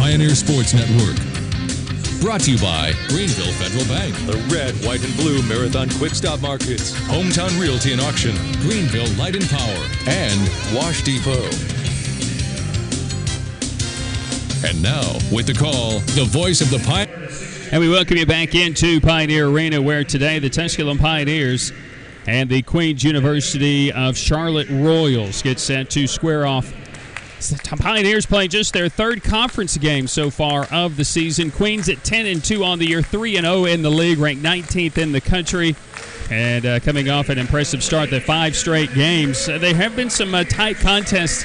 Pioneer Sports Network. Brought to you by Greenville Federal Bank, the red, white, and blue Marathon Quick Stop Markets, Hometown Realty and Auction, Greenville Light and Power, and Wash Depot. And now, with the call, the voice of the Pioneers. And we welcome you back into Pioneer Arena, where today the Tusculum Pioneers and the Queens University of Charlotte Royals get set to square off. The Pioneers playing just their third conference game so far of the season. Queens at 10-2 on the year, 3-0 in the league, ranked 19th in the country. And coming off an impressive start, the 5 straight games. There have been some tight contests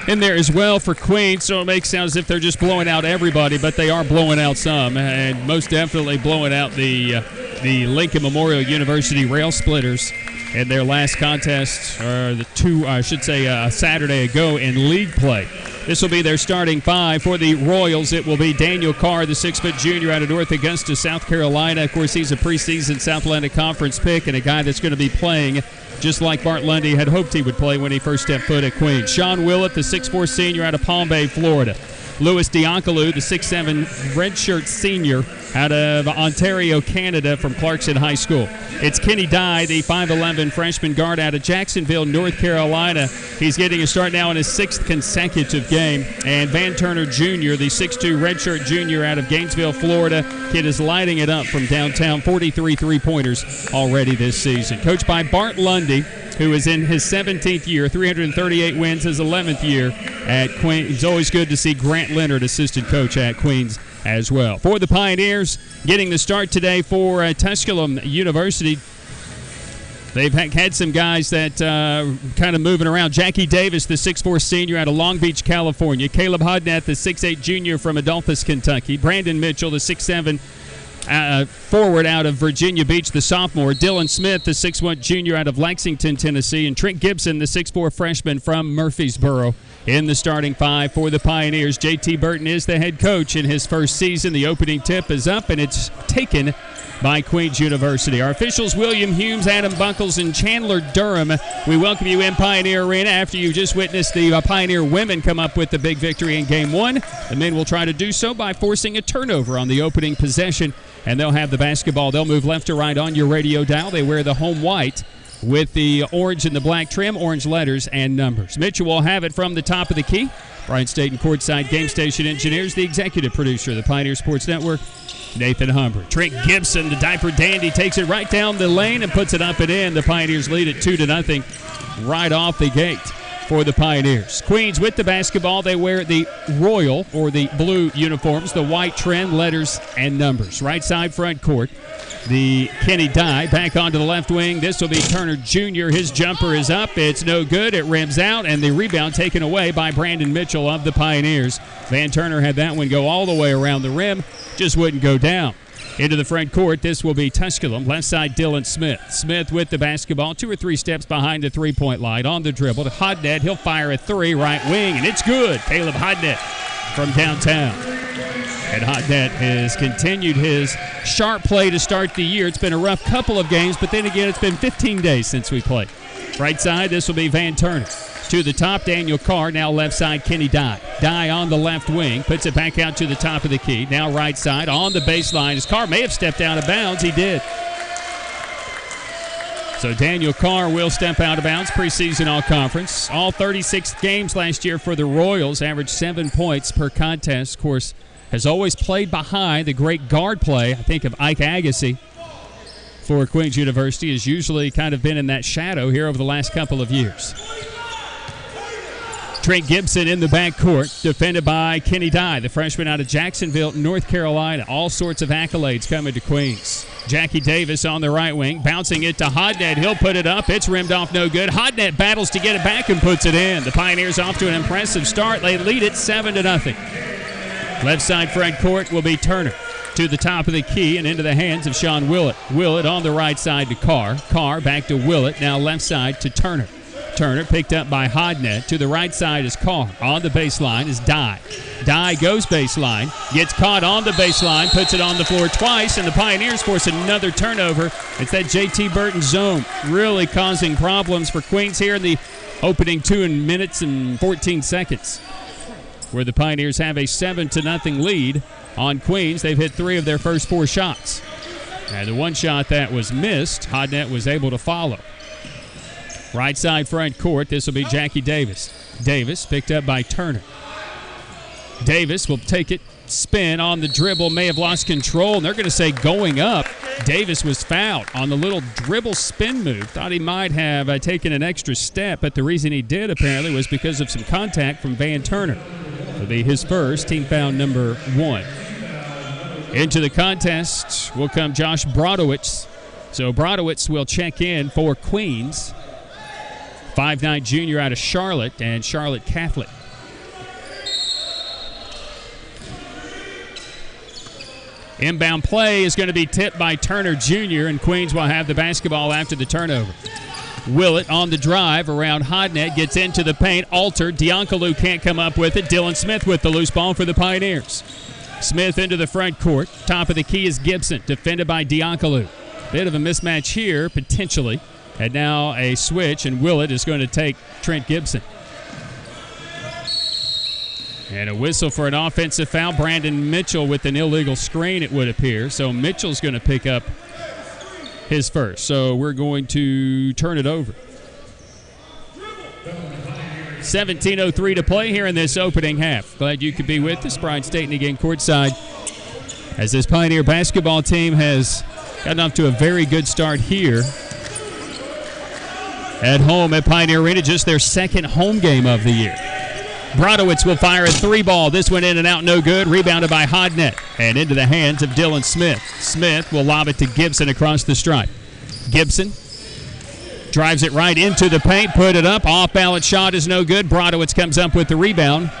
in there as well for Queens, so it makes it sound as if they're just blowing out everybody, but they are blowing out some, and most definitely blowing out the Lincoln Memorial University Rail Splitters in their last contest, or Saturday ago in league play. This will be their starting 5 for the Royals. It will be Daniel Carr, the 6-foot junior out of North Augusta, South Carolina. Of course, he's a preseason South Atlantic Conference pick and a guy that's going to be playing just like Bart Lundy had hoped he would play when he first stepped foot at Queens. Sean Willett, the 6'4 senior out of Palm Bay, Florida. Louis Diancalu, the 6'7 redshirt senior out of Ontario, Canada, from Clarkson High School. It's Kenny Dye, the 5'11 freshman guard out of Jacksonville, North Carolina. He's getting a start now in his 6th consecutive game. And Van Turner Jr., the 6'2 redshirt junior out of Gainesville, Florida. Kid is lighting it up from downtown, 43 three-pointers already this season. Coached by Bart Lundy, who is in his 17th year, 338 wins, his 11th year at Queens. It's always good to see Grant Leonard, assistant coach at Queens as well. For the Pioneers, getting the start today for Tusculum University, they've had some guys that kind of moving around. Jackie Davis, the 6'4 senior out of Long Beach, California. Caleb Hodnett, the 6'8 junior from Adolphus, Kentucky. Brandon Mitchell, the 6'7 forward out of Virginia Beach, the sophomore. Dylan Smith, the 6'1 junior out of Lexington, Tennessee. And Trent Gibson, the 6'4 freshman from Murfreesboro, in the starting 5 for the Pioneers. J.T. Burton is the head coach in his first season. The opening tip is up, and it's taken by Queens University. Our officials, William Humes, Adam Bunkles, and Chandler Durham. We welcome you in Pioneer Arena after you just witnessed the Pioneer women come up with the big victory in Game 1. The men will try to do so by forcing a turnover on the opening possession, and they'll have the basketball. They'll move left to right on your radio dial. They wear the home white with the orange and the black trim, orange letters and numbers. Mitchell will have it from the top of the key. Brian Staten, courtside game station engineers, the executive producer of the Pioneer Sports Network, Nathan Humber. Trent Gibson, the diaper dandy, takes it right down the lane and puts it up and in. The Pioneers lead it 2-0 right off the gate for the Pioneers. Queens with the basketball. They wear the royal or the blue uniforms, the white trim, letters, and numbers. Right side front court. The Kenny Dye back onto the left wing. This will be Turner Jr. His jumper is up. It's no good. It rims out, and the rebound taken away by Brandon Mitchell of the Pioneers. Van Turner had that one go all the way around the rim. Just wouldn't go down. Into the front court, this will be Tusculum. Left side, Dylan Smith. Smith with the basketball, 2 or 3 steps behind the three-point line. On the dribble to Hodnett. He'll fire a 3, right wing, and it's good. Caleb Hodnett from downtown. And Hodnett has continued his sharp play to start the year. It's been a rough couple of games, but then again, it's been 15 days since we played. Right side, this will be Van Turner. To the top, Daniel Carr. Now left side, Kenny Dye. Dye on the left wing. Puts it back out to the top of the key. Now right side on the baseline. His Carr may have stepped out of bounds. He did. So Daniel Carr will step out of bounds. Preseason all-conference. All 36 games last year for the Royals. Averaged 7 points per contest. Of course, has always played behind the great guard play, I think, of Ike Agassi for Queens University. Has usually kind of been in that shadow here over the last couple of years. Trent Gibson in the backcourt, defended by Kenny Dye, the freshman out of Jacksonville, North Carolina. All sorts of accolades coming to Queens. Jackie Davis on the right wing, bouncing it to Hodnett. He'll put it up. It's rimmed off, no good. Hodnett battles to get it back and puts it in. The Pioneers off to an impressive start. They lead it 7-0. Left side front court will be Turner. To the top of the key and into the hands of Sean Willett. Willett on the right side to Carr. Carr back to Willett. Now left side to Turner. Turner picked up by Hodnett. To the right side is Carr. On the baseline is Dye. Dye goes baseline. Gets caught on the baseline. Puts it on the floor twice. And the Pioneers force another turnover. It's that J.T. Burton zone. Really causing problems for Queens here in the opening 2 minutes and 14 seconds. where the Pioneers have a 7-0 lead on Queens. They've hit 3 of their first 4 shots. And the one shot that was missed, Hodnett was able to follow. Right side front court, this will be Jackie Davis. Davis picked up by Turner. Davis will take it, spin on the dribble, may have lost control, and they're going to say going up. Davis was fouled on the little dribble spin move. Thought he might have taken an extra step, but the reason he did apparently was because of some contact from Van Turner. It'll be his first, team foul number 1. Into the contest will come Josh Brodowitz. So Brodowitz will check in for Queens. 5'9" junior out of Charlotte and Charlotte Catholic. Inbound play is going to be tipped by Turner Jr., and Queens will have the basketball after the turnover. Willett on the drive around Hodnett, gets into the paint, altered. Diancalu can't come up with it. Dylan Smith with the loose ball for the Pioneers. Smith into the front court. Top of the key is Gibson, defended by Diancalu. Bit of a mismatch here, potentially. And now a switch, and Willett is going to take Trent Gibson. And a whistle for an offensive foul. Brandon Mitchell with an illegal screen, it would appear. So Mitchell's going to pick up his first. So we're going to turn it over. 17:03 to play here in this opening half. Glad you could be with us. Brian Staten again courtside as this Pioneer basketball team has gotten off to a very good start here at home at Pioneer Arena. Just their second home game of the year. Brodowitz will fire a 3-ball. This one in and out, no good. Rebounded by Hodnett and into the hands of Dylan Smith. Smith will lob it to Gibson across the stripe. Gibson drives it right into the paint, put it up. Off-balance shot is no good. Brodowitz comes up with the rebound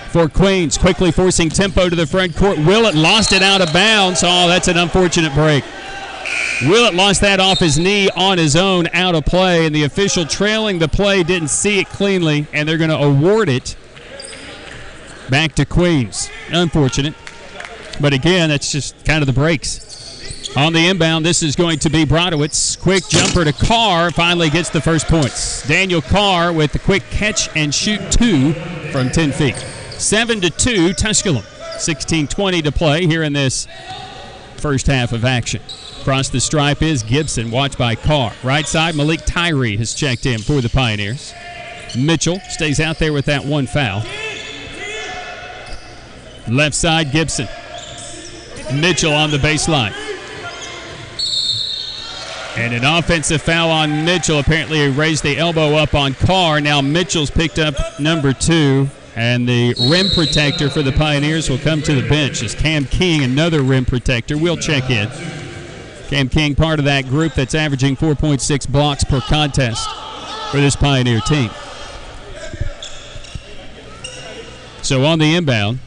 for Queens, quickly forcing tempo to the front court. Willett lost it out of bounds. Oh, that's an unfortunate break. Willett lost that off his knee on his own, out of play, and the official trailing the play didn't see it cleanly, and they're going to award it back to Queens. Unfortunate. But again, that's just kind of the breaks. On the inbound, this is going to be Brodowitz. Quick jumper to Carr. Finally gets the first points. Daniel Carr with the quick catch and shoot 2 from 10 feet. 7-2, Tusculum. 16:20 to play here in this first half of action. Across the stripe is Gibson, watched by Carr. Right side, Malik Tyree has checked in for the Pioneers. Mitchell stays out there with that one foul. Left side, Gibson. Mitchell on the baseline. And an offensive foul on Mitchell. Apparently he raised the elbow up on Carr. Now Mitchell's picked up number 2. And the rim protector for the Pioneers will come to the bench as Cam King, another rim protector, will check in. Cam King, part of that group that's averaging 4.6 blocks per contest for this Pioneer team. So on the inbound,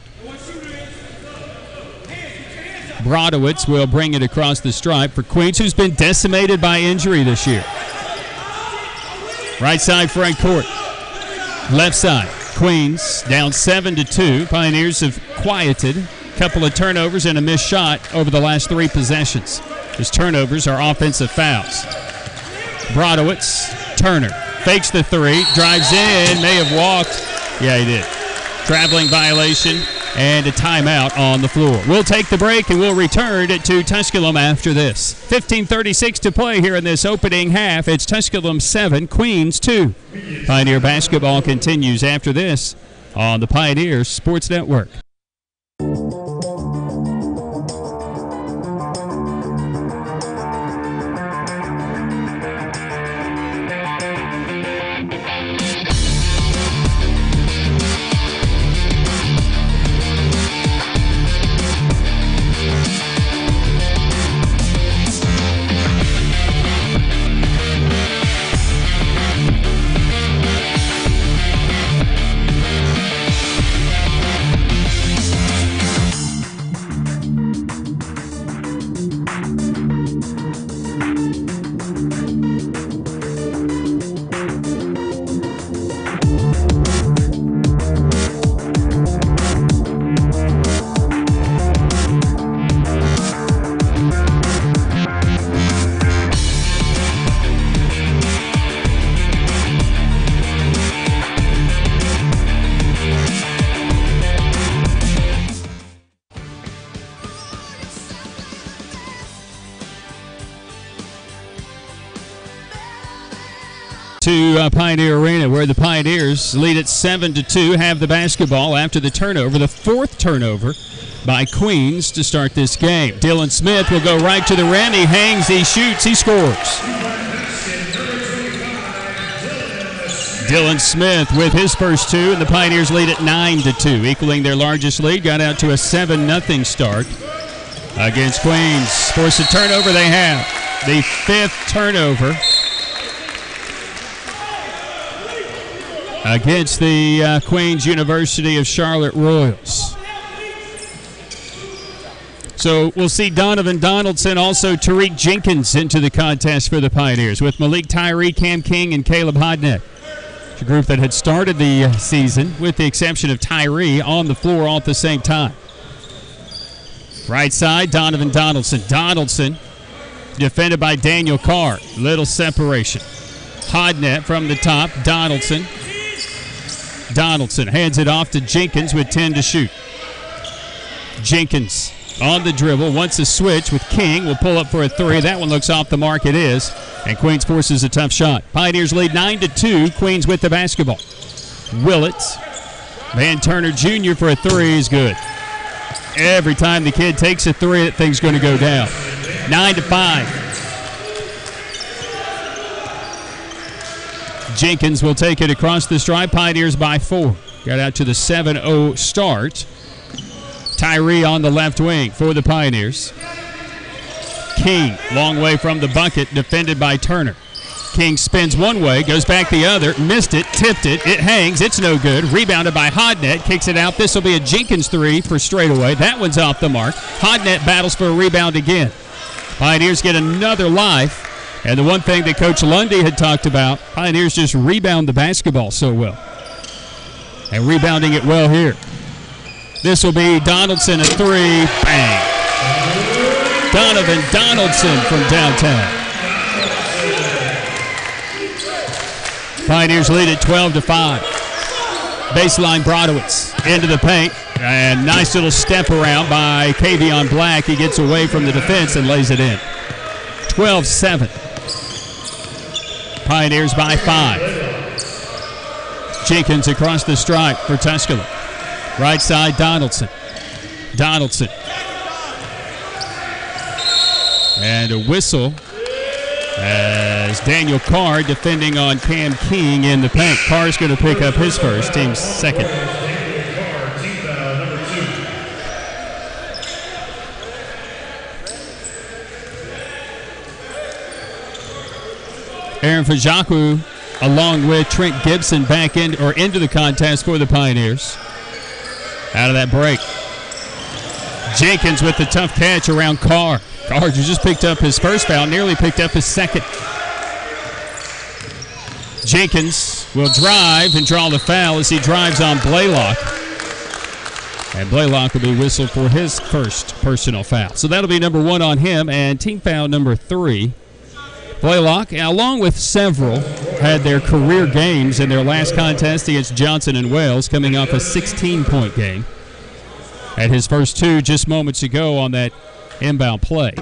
Brodowitz will bring it across the stripe for Queens, who's been decimated by injury this year. Right side front court. Left side, Queens down 7-2. Pioneers have quieted. A couple of turnovers and a missed shot over the last 3 possessions. His turnovers are offensive fouls. Brodowitz, Turner, fakes the 3, drives in, may have walked. Yeah, he did. Traveling violation and a timeout on the floor. We'll take the break and we'll return to Tusculum after this. 15:36 to play here in this opening half. It's Tusculum 7, Queens 2. Pioneer basketball continues after this on the Pioneer Sports Network. to Pioneer Arena, where the Pioneers lead it 7-2, have the basketball after the turnover, the fourth turnover by Queens to start this game. Dylan Smith will go right to the rim. He hangs, he shoots, he scores. Dylan Smith with his first two, and the Pioneers lead it 9-2, equaling their largest lead. Got out to a 7-0 start against Queens. Force a turnover they have. The fifth turnover against the Queens University of Charlotte Royals. So we'll see Donovan Donaldson, also Tariq Jenkins into the contest for the Pioneers, with Malik Tyree, Cam King, and Caleb Hodnett. A group that had started the season, with the exception of Tyree, on the floor all at the same time. Right side, Donovan Donaldson. Donaldson defended by Daniel Carr. Little separation. Hodnett from the top. Donaldson hands it off to Jenkins with 10 to shoot. Jenkins on the dribble, wants a switch with King. Will pull up for a three. That one looks off the mark. It is. And Queens forces a tough shot. Pioneers lead 9-2. Queens with the basketball. Willett. Van Turner Jr. for a three is good. Every time the kid takes a three, that thing's going to go down. 9-5. Jenkins will take it across the stripe. Pioneers by 4. Got out to the 7-0 start. Tyree on the left wing for the Pioneers. King, long way from the bucket, defended by Turner. King spins one way, goes back the other, missed it, tipped it, it hangs, it's no good. Rebounded by Hodnett, kicks it out. This will be a Jenkins three for straightaway. That one's off the mark. Hodnett battles for a rebound again. Pioneers get another life. And the one thing that Coach Lundy had talked about, Pioneers just rebound the basketball so well. And rebounding it well here. This will be Donaldson, a three. Bang. Donovan Donaldson from downtown. Pioneers lead at 12-5. Baseline Brodowitz into the paint. And nice little step around by Kavion Black. He gets away from the defense and lays it in. 12-7. Pioneers by 5. Jenkins across the stripe for Tusculum. Right side, Donaldson. And a whistle as Daniel Carr defending on Cam King in the paint. Carr's going to pick up his first, team's second. Aaron Fajaku, along with Trent Gibson, back in or into the contest for the Pioneers. Out of that break. Jenkins with the tough catch around Carr. Carr just picked up his first foul, nearly picked up his second. Jenkins will drive and draw the foul as he drives on Blaylock. And Blaylock will be whistled for his first personal foul. So that'll be number 1 on him, and team foul number 3. Blaylock, along with several, had their career games in their last contest against Johnson and Wales, coming off a 16-point game. At his first 2 just moments ago on that inbound play.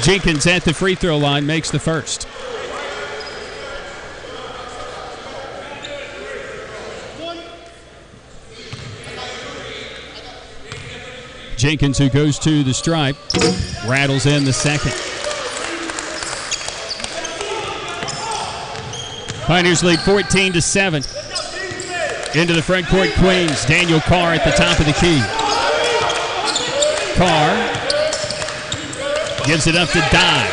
Jenkins at the free throw line makes the first. Jenkins, who goes to the stripe, rattles in the second. Pioneers lead 14-7. Into the front court, Queens. Daniel Carr at the top of the key. Carr gives it up to Dye.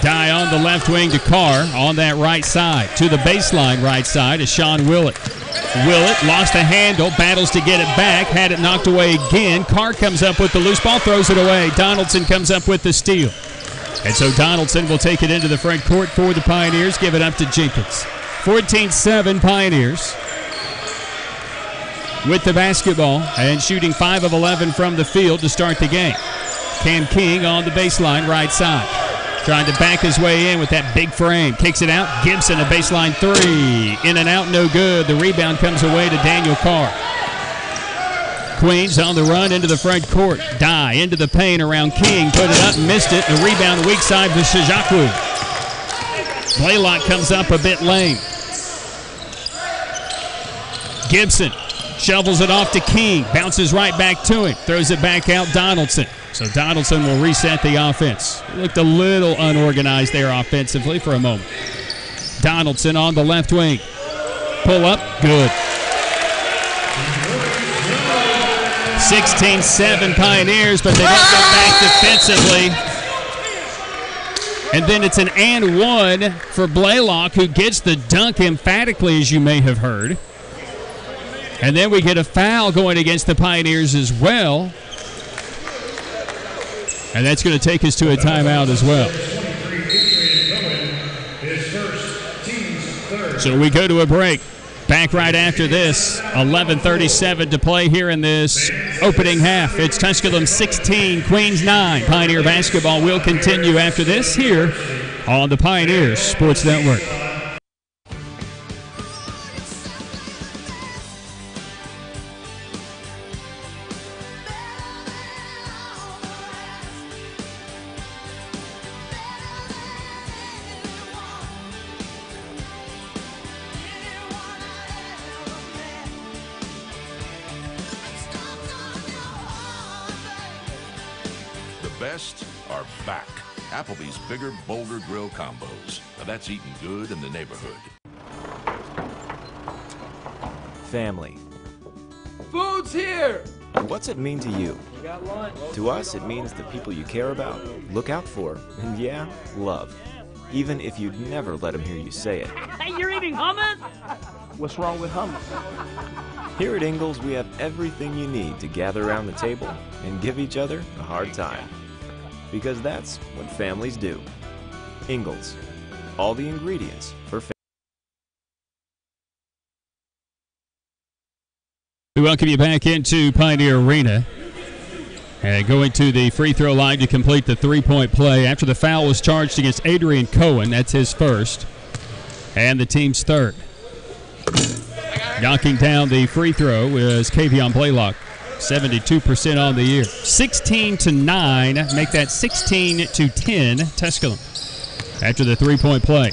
Dye on the left wing to Carr on that right side. To the baseline right side is Sean Willett. Willett lost a handle, battles to get it back, had it knocked away again. Carr comes up with the loose ball, throws it away. Donaldson comes up with the steal. And so Donaldson will take it into the front court for the Pioneers, give it up to Jenkins. 14-7 Pioneers with the basketball and shooting 5 of 11 from the field to start the game. Cam King on the baseline right side. Trying to back his way in with that big frame. Kicks it out. Gibson, a baseline 3. In and out, no good. The rebound comes away to Daniel Carr. Queens on the run into the front court. Dye into the paint around King. Put it up, missed it. The rebound weak side to Shijaku. Blaylock comes up a bit lame. Gibson shovels it off to King. Bounces right back to him. Throws it back out Donaldson. So Donaldson will reset the offense. Looked a little unorganized there offensively for a moment. Donaldson on the left wing. Pull up. Good. 16-7 Pioneers, but they don't get back defensively. And then it's an and one for Blaylock, who gets the dunk emphatically, as you may have heard. And then we get a foul going against the Pioneers as well. And that's going to take us to a timeout as well. So we go to a break. Back right after this. 11:37 to play here in this opening half. It's Tusculum 16, Queens 9. Pioneer basketball will continue after this here on the Pioneers Sports Network. Are back. Applebee's bigger, bolder grill combos. Now that's eating good in the neighborhood. Family. Food's here! What's it mean to you? We got lunch. To us, it means the people you care about, look out for, and yeah, love. Even if you'd never let them hear you say it. Hey, you're eating hummus? What's wrong with hummus? Here at Ingalls, we have everything you need to gather around the table and give each other a hard time. Because that's what families do. Ingalls. All the ingredients for family. We welcome you back into Pioneer Arena. And going to the free throw line to complete the three-point play after the foul was charged against Adrian Cohen. That's his first. And the team's third. Knocking down the free throw was Kavion Blaylock. 72% on the year. 16-9. Make that 16-10 Tusculum after the three-point play.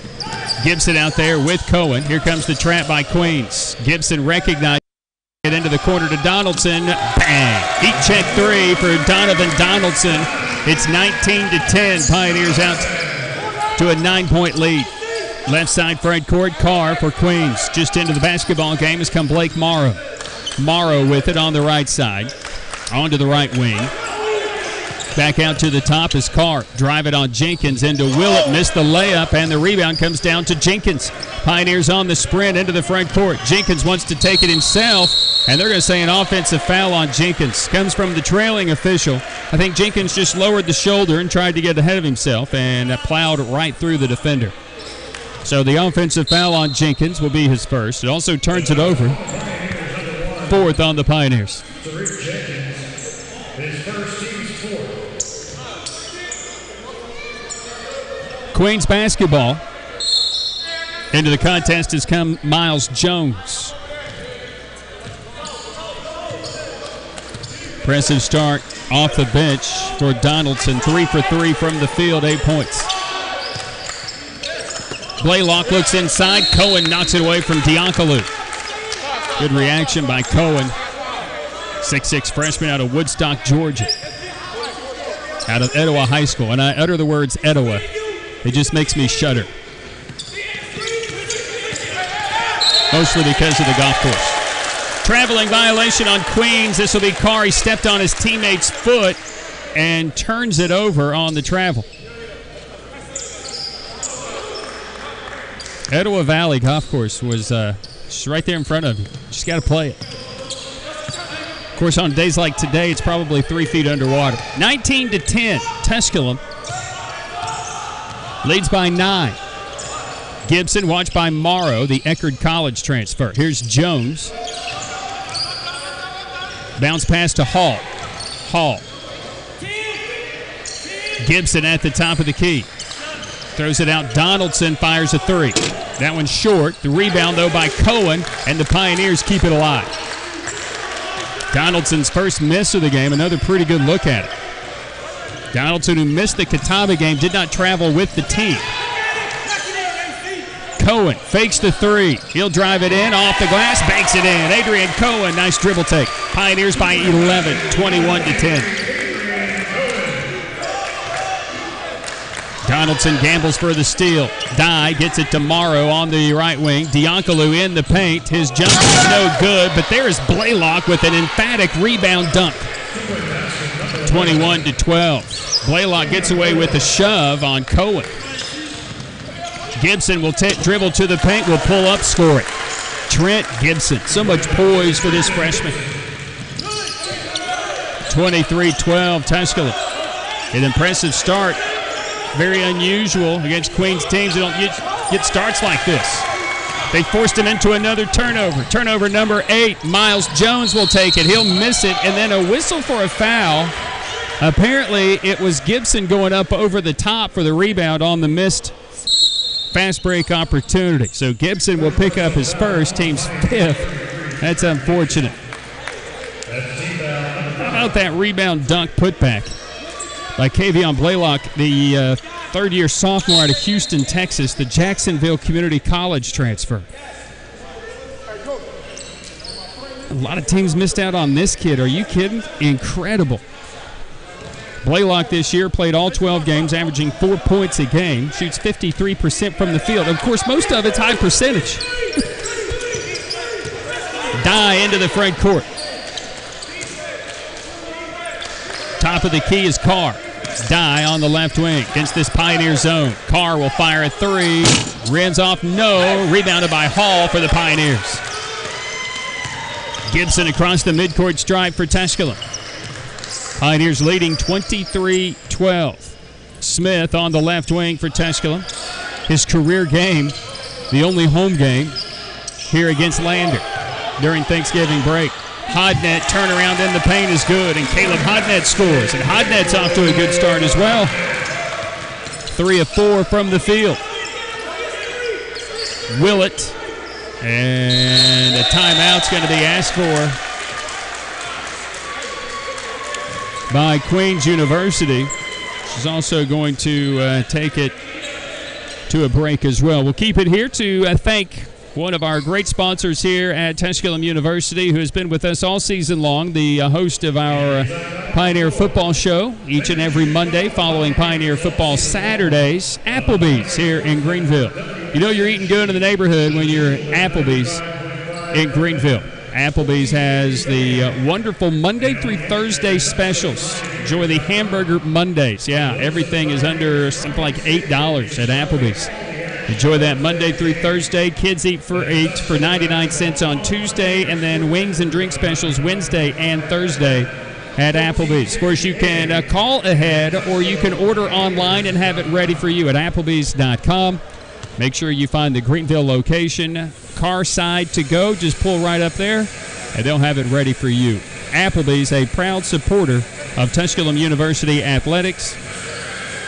Gibson out there with Cohen. Here comes the trap by Queens. Gibson recognized it into the corner to Donaldson. Bang! Heat check three for Donovan Donaldson. It's 19-10. Pioneers out to a 9-point lead. Left side front court, Carr for Queens. Just into the basketball game has come Blake Morrow. Morrow with it on the right side. Onto the right wing. Back out to the top is Carr. Drive it on Jenkins into Willett. Missed the layup, and the rebound comes down to Jenkins. Pioneers on the sprint into the front court. Jenkins wants to take it himself, and they're going to say an offensive foul on Jenkins. Comes from the trailing official. I think Jenkins just lowered the shoulder and tried to get ahead of himself and plowed right through the defender. So the offensive foul on Jenkins will be his first. It also turns it over. Fourth on the Pioneers. Queens basketball. Into the contest has come Miles Jones. Impressive start off the bench for Donaldson. 3 for 3 from the field, 8 points. Blaylock looks inside. Cohen knocks it away from Diankolu. Good reaction by Cohen. 6'6" freshman out of Woodstock, Georgia. Out of Etowah High School. And I utter the words Etowah. It just makes me shudder. Mostly because of the golf course. Traveling violation on Queens. This will be Carr. He stepped on his teammate's foot and turns it over on the travel. Etowah Valley Golf Course was just right there in front of you. Just got to play it. Of course, on days like today, it's probably 3 feet underwater. 19-10, Tusculum leads by 9. Gibson watched by Morrow, the Eckerd College transfer. Here's Jones. Bounce pass to Hall. Hall. Gibson at the top of the key. Throws it out. Donaldson fires a three. That one's short. The rebound, though, by Cohen, and the Pioneers keep it alive. Donaldson's first miss of the game. Another pretty good look at it. Donaldson, who missed the Catawba game, did not travel with the team. Cohen fakes the three. He'll drive it in, off the glass, banks it in. Adrian Cohen, nice dribble take. Pioneers by 11, 21-10. Donaldson gambles for the steal. Dye gets it to Morrow on the right wing. Diankolu in the paint. His jump is no good, but there is Blaylock with an emphatic rebound dunk. 21-12. Blaylock gets away with a shove on Cohen. Gibson will dribble to the paint, will pull up, score it. Trent Gibson, so much poise for this freshman. 23-12, Tusculum. An impressive start. Very unusual against Queens teams that don't get starts like this. They forced him into another turnover. Turnover number 8. Miles Jones will take it. He'll miss it, and then a whistle for a foul. Apparently, it was Gibson going up over the top for the rebound on the missed fast break opportunity. So Gibson will pick up his first, team's 5th. That's unfortunate. How about that rebound dunk putback by Kavion Blaylock, the third-year sophomore out of Houston, Texas, the Jacksonville Community College transfer. A lot of teams missed out on this kid. Are you kidding? Incredible. Blaylock this year played all 12 games, averaging 4 points a game, shoots 53% from the field. Of course, most of it's high percentage. Dye into the front court. Top of the key is Carr. Dye on the left wing against this Pioneer zone. Carr will fire a three. Rins off, no. Rebounded by Hall for the Pioneers. Gibson across the midcourt stripe for Tusculum. Pioneers leading 23-12. Smith on the left wing for Tusculum. His career game, the only home game here against Lander during Thanksgiving break. Hodnett turnaround in the paint is good, and Caleb Hodnett scores. And Hodnett's off to a good start as well. 3 of 4 from the field. Willett, and a timeout's going to be asked for by Queens University. She's also going to take it to a break as well. We'll keep it here to thank one of our great sponsors here at Tusculum University, who has been with us all season long, the host of our Pioneer Football Show each and every Monday following Pioneer Football Saturdays. Applebee's here in Greenville. You know you're eating good in the neighborhood when you're at Applebee's in Greenville. Applebee's has the wonderful Monday through Thursday specials. Enjoy the Hamburger Mondays. Yeah, everything is under something like $8 at Applebee's. Enjoy that Monday through Thursday. Kids eat for 8 for 99 cents on Tuesday, and then wings and drink specials Wednesday and Thursday at Applebee's. Of course, you can call ahead, or you can order online and have it ready for you at Applebee's.com. Make sure you find the Greenville location. Car side to go. Just pull right up there, and they'll have it ready for you. Applebee's, a proud supporter of Tusculum University athletics.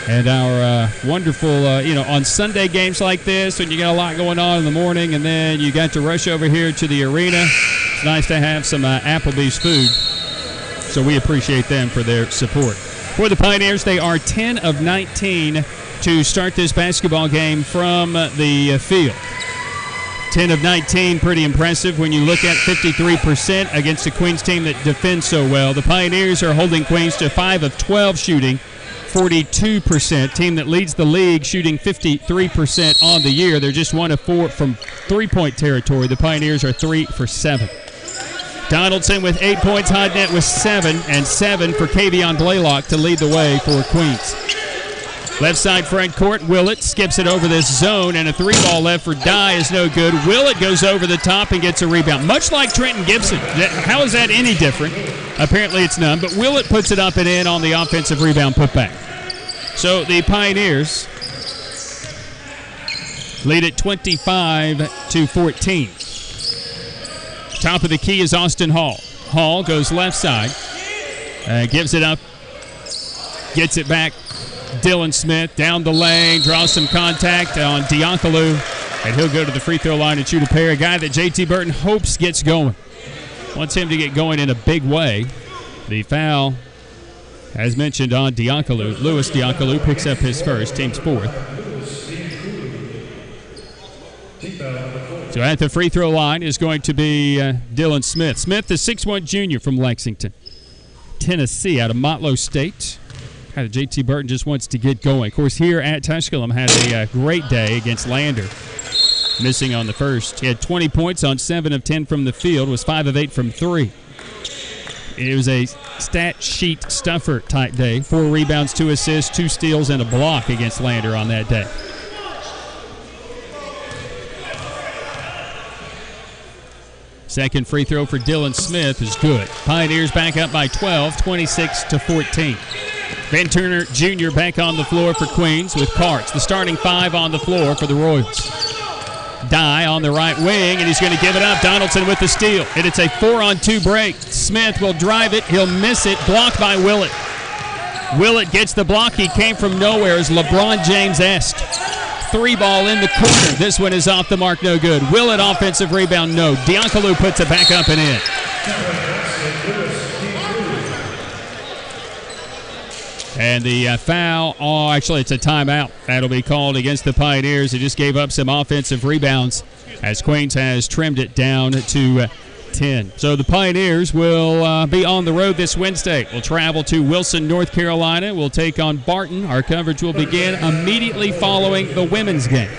And our wonderful, on Sunday games like this, when you got a lot going on in the morning, and then you got to rush over here to the arena, it's nice to have some Applebee's food. So we appreciate them for their support. For the Pioneers, they are 10 of 19 to start this basketball game from the field. 10 of 19, pretty impressive when you look at 53% against a Queens team that defends so well. The Pioneers are holding Queens to 5 of 12 shooting. 42%, team that leads the league, shooting 53% on the year. They're just 1 of 4 from three-point territory. The Pioneers are 3 for 7. Donaldson with 8 points, Hodnett with 7, and 7 for Kavion Blaylock to lead the way for Queens. Left side front court, Willett skips it over this zone, and a 3-ball left for Dye is no good. Willett goes over the top and gets a rebound, much like Trenton Gibson. How is that any different? Apparently it's none, but Willett puts it up and in on the offensive rebound putback. So the Pioneers lead at 25-14. Top of the key is Austin Hall. Hall goes left side, gives it up, gets it back. Dylan Smith down the lane, draws some contact on Diankolu, and he'll go to the free throw line and shoot a pair. A guy that J.T. Burton hopes gets going. Wants him to get going in a big way. The foul, as mentioned, on Diankolu. Louis Diankolu picks up his first, team's 4th. So at the free throw line is going to be Dylan Smith. Smith, the 6'1 junior from Lexington, Tennessee, out of Motlow State. Kind of JT Burton just wants to get going. Of course, here at Tusculum had a great day against Lander, missing on the first. He had 20 points on 7 of 10 from the field, was 5 of 8 from 3. It was a stat sheet stuffer type day. 4 rebounds, 2 assists, 2 steals, and a block against Lander on that day. Second free throw for Dylan Smith is good. Pioneers back up by 12, 26-14. Van Turner Jr. back on the floor for Queens with Karts. The starting 5 on the floor for the Royals. Dye on the right wing, and he's going to give it up. Donaldson with the steal. And it's a 4-on-2 break. Smith will drive it. He'll miss it. Blocked by Willett. Willett gets the block. He came from nowhere as LeBron James-esque. 3-ball in the corner. This one is off the mark, no good. Willett offensive rebound, no. Diankolu puts it back up and in. And the foul, actually it's a timeout. That'll be called against the Pioneers. They just gave up some offensive rebounds as Queens has trimmed it down to 10. So the Pioneers will be on the road this Wednesday. We'll travel to Wilson, North Carolina. We'll take on Barton. Our coverage will begin immediately following the women's game.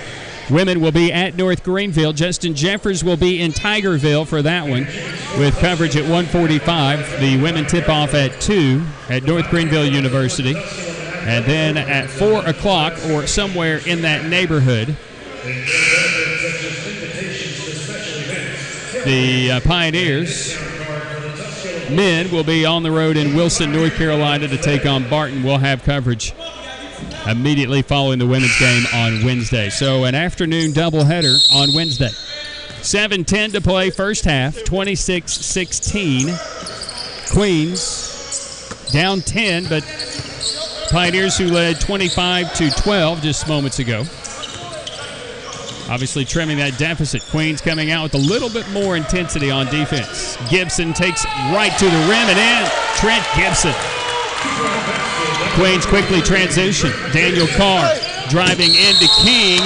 Women will be at North Greenville. Justin Jeffers will be in Tigerville for that one with coverage at 1:45. The women tip off at 2 at North Greenville University. And then at 4 o'clock or somewhere in that neighborhood, the Pioneers men will be on the road in Wilson, North Carolina to take on Barton. We'll have coverage immediately following the women's game on Wednesday. So an afternoon doubleheader on Wednesday. 7:10 to play first half, 26-16. Queens down 10, but Pioneers, who led 25-12 just moments ago, obviously trimming that deficit. Queens coming out with a little bit more intensity on defense. Gibson takes right to the rim and in. Trent Gibson. Queens quickly transition. Daniel Carr driving into King.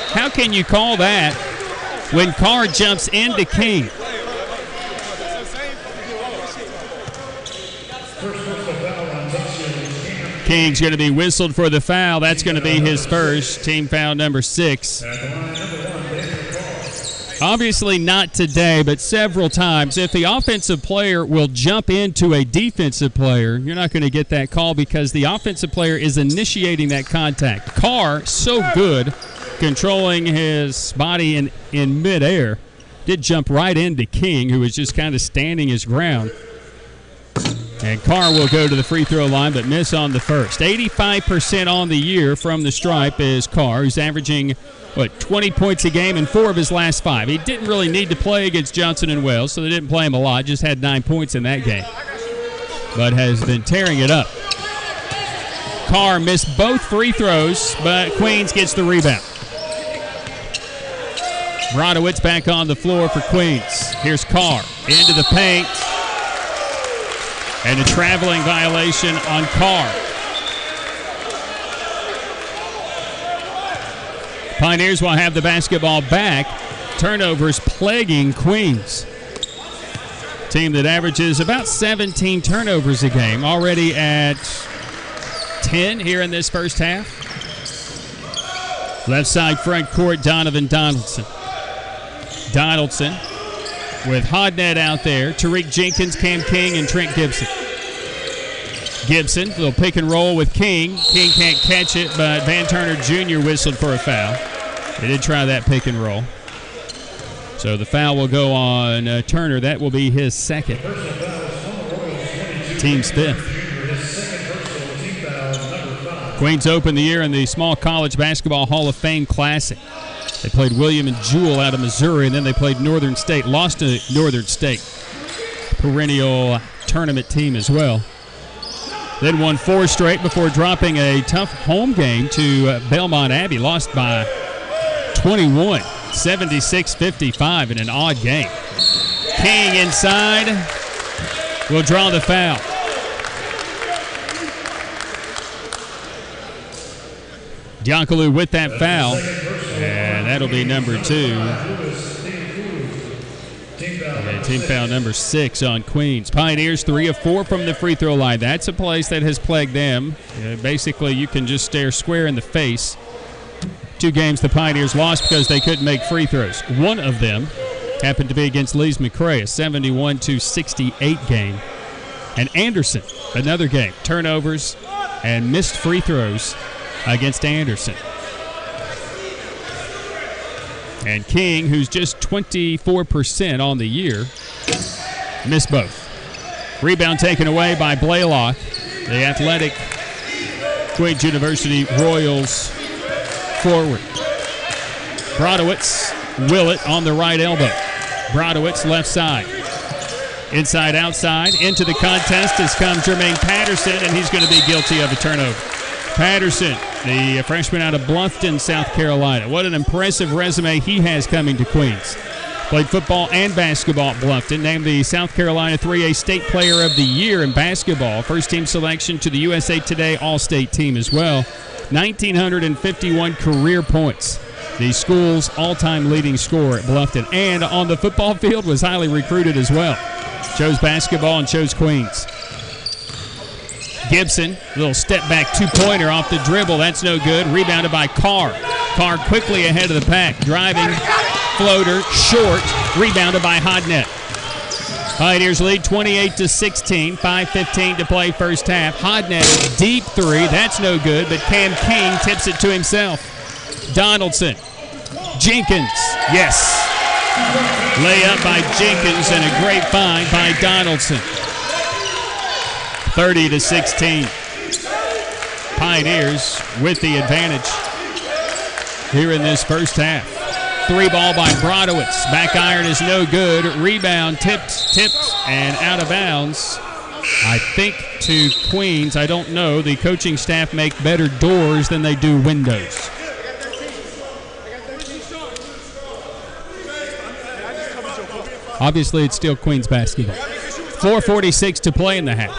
How can you call that when Carr jumps into King? King's going to be whistled for the foul. That's going to be his first. Team foul number 6. Obviously not today, but several times. If the offensive player will jump into a defensive player, you're not going to get that call because the offensive player is initiating that contact. Carr, so good, controlling his body in midair, did jump right into King, who was just kind of standing his ground. And Carr will go to the free throw line but miss on the first. 85% on the year from the stripe is Carr, who's averaging 20 points a game in 4 of his last 5. He didn't really need to play against Johnson and Wells, so they didn't play him a lot. Just had 9 points in that game, but has been tearing it up. Carr missed both free throws, but Queens gets the rebound. Brodowitz back on the floor for Queens. Here's Carr into the paint, and a traveling violation on Carr. Pioneers will have the basketball back. Turnovers plaguing Queens. Team that averages about 17 turnovers a game, already at 10 here in this first half. Left side front court, Donovan Donaldson. Donaldson with Hodnett out there. Tariq Jenkins, Cam King, and Trent Gibson. Gibson, little pick and roll with King. King can't catch it, but Van Turner Jr. whistled for a foul. They did try that pick and roll. So the foul will go on Turner. That will be his second. Team's 5th. Queens opened the year in the Small College Basketball Hall of Fame Classic. They played William and Jewell out of Missouri, and then they played Northern State. Lost to Northern State. Perennial tournament team as well. Then won 4 straight before dropping a tough home game to Belmont Abbey. Lost by 21, 76-55 in an odd game. King inside will draw the foul. Diankolu with that foul. And that'll be number 2. And team foul number 6 on Queens. Pioneers 3 of 4 from the free throw line. That's a place that has plagued them. Basically, you can just stare square in the face. 2 games the Pioneers lost because they couldn't make free throws. One of them happened to be against Lees McRae, a 71-68 game. And Anderson, another game, turnovers and missed free throws against Anderson. And King, who's just 24% on the year, missed both. Rebound taken away by Blaylock. The athletic Queens University Royals forward. Brodowitz, Willett on the right elbow. Brodowitz left side. Inside, outside, into the contest has come Jermaine Patterson, and he's going to be guilty of a turnover. Patterson, the freshman out of Bluffton, South Carolina. What an impressive resume he has coming to Queens. Played football and basketball at Bluffton. Named the South Carolina 3A State Player of the Year in basketball. First team selection to the USA Today All-State team as well. 1,951 career points. The school's all-time leading scorer at Bluffton. And on the football field was highly recruited as well. Chose basketball and chose Queens. Gibson, little step-back two-pointer off the dribble. That's no good. Rebounded by Carr. Carr quickly ahead of the pack. Driving, floater, short. Rebounded by Hodnett. Pioneers lead 28-16. 5:15 to play first half. Hodnett, deep three. That's no good, but Cam King tips it to himself. Donaldson. Jenkins. Yes. Layup by Jenkins and a great find by Donaldson. 30-16. Pioneers with the advantage here in this first half. 3 ball by Brodowitz. Back iron is no good. Rebound tipped, and out of bounds. I think to Queens, I don't know. The coaching staff make better doors than they do windows. Obviously, it's still Queens basketball. 4:46 to play in the half.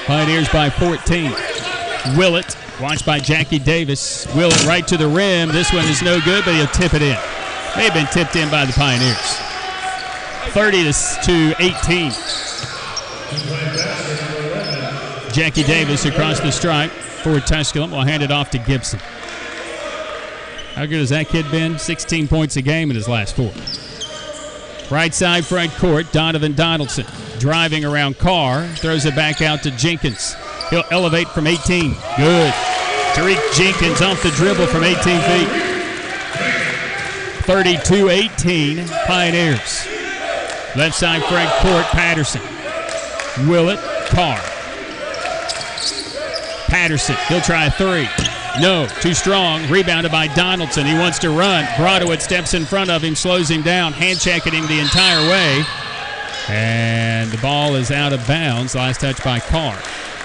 Pioneers by 14. Willett, watched by Jackie Davis. Willett right to the rim. This one is no good, but he'll tip it in. May have been tipped in by the Pioneers. 30-18. Jackie Davis across the stripe for Tusculum. Will hand it off to Gibson. How good has that kid been? 16 points a game in his last 4. Right side front court, Donovan Donaldson driving around Carr, throws it back out to Jenkins. He'll elevate from 18. Good. Tariq Jenkins off the dribble from 18 feet. 32-18, Pioneers. Left side front court, Patterson. Willett, Carr. Patterson, he'll try a 3. No, too strong. Rebounded by Donaldson. He wants to run. Brodowitz steps in front of him, slows him down, hand-checking him the entire way. And the ball is out of bounds. Last touch by Carr.